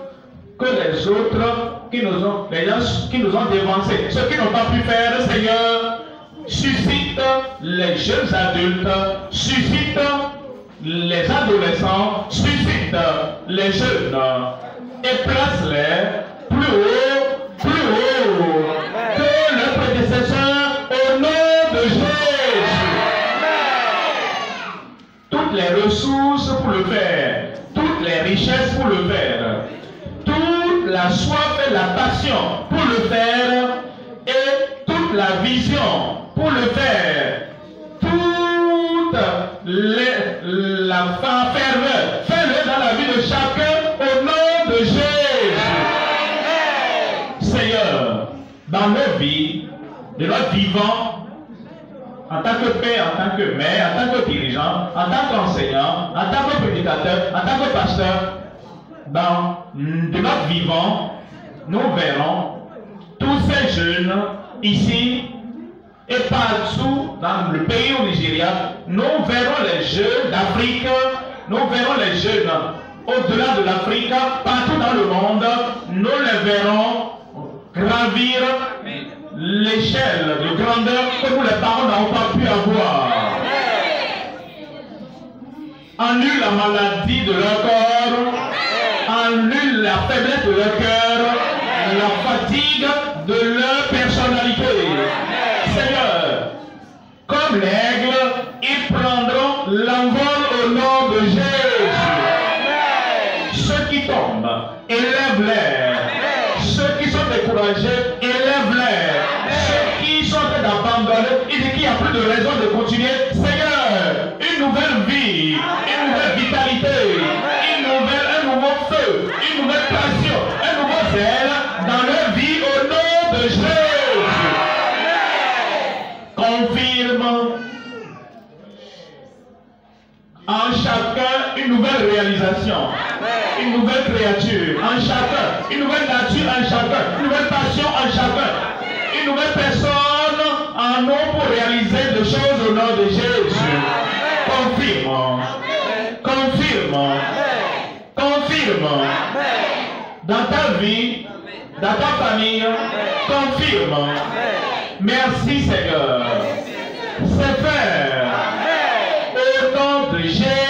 que les autres qui nous ont, les gens qui nous ont dévancés, ceux qui n'ont pas pu faire, Seigneur, suscite les jeunes adultes, suscite les adolescents, suscite les jeunes et place-les plus haut que le prédécesseur au nom de Jésus. Toutes les ressources pour le faire, toutes les richesses pour le faire, toute la soif et la passion pour le faire et toute la vision pour le faire, toute la ferveur, fais-le dans la vie de chacun au nom de Jésus. Seigneur, dans nos vies, de notre vivant, en tant que père, en tant que mère, en tant que dirigeant, en tant qu'enseignant, en tant que prédicateur, en tant que pasteur, de notre vivant, nous verrons tous ces jeunes ici et partout dans le pays au Nigeria. Nous verrons les jeunes d'Afrique, nous verrons les jeunes au-delà de l'Afrique, partout dans le monde, nous les verrons gravir l'échelle de grandeur que nous les parents n'avons pas pu avoir. Annule la maladie de leur corps, annule la faiblesse de leur cœur, la fatigue de leur personnalité. Seigneur, comme l'aigle, ils prendront l'envol au nom de Jésus. Ceux qui tombent, élève-les. Ceux qui sont découragés, élève-les. Ceux qui sont abandonnés, il dit qu'il n'y a plus de raison de continuer. Seigneur, une nouvelle vie, une nouvelle vitalité, un nouveau feu, une nouvelle passion, un nouveau zèle dans leur vie au nom de Jésus. Confirme en chacun une nouvelle réalisation, une nouvelle créature en chacun, une nouvelle nature en chacun, une nouvelle passion en chacun, une nouvelle personne en nous pour réaliser des choses au nom de Jésus. Confirme, confirme, confirme dans ta vie, dans ta famille, confirme. Merci Seigneur. C'est fait au nom de Jésus.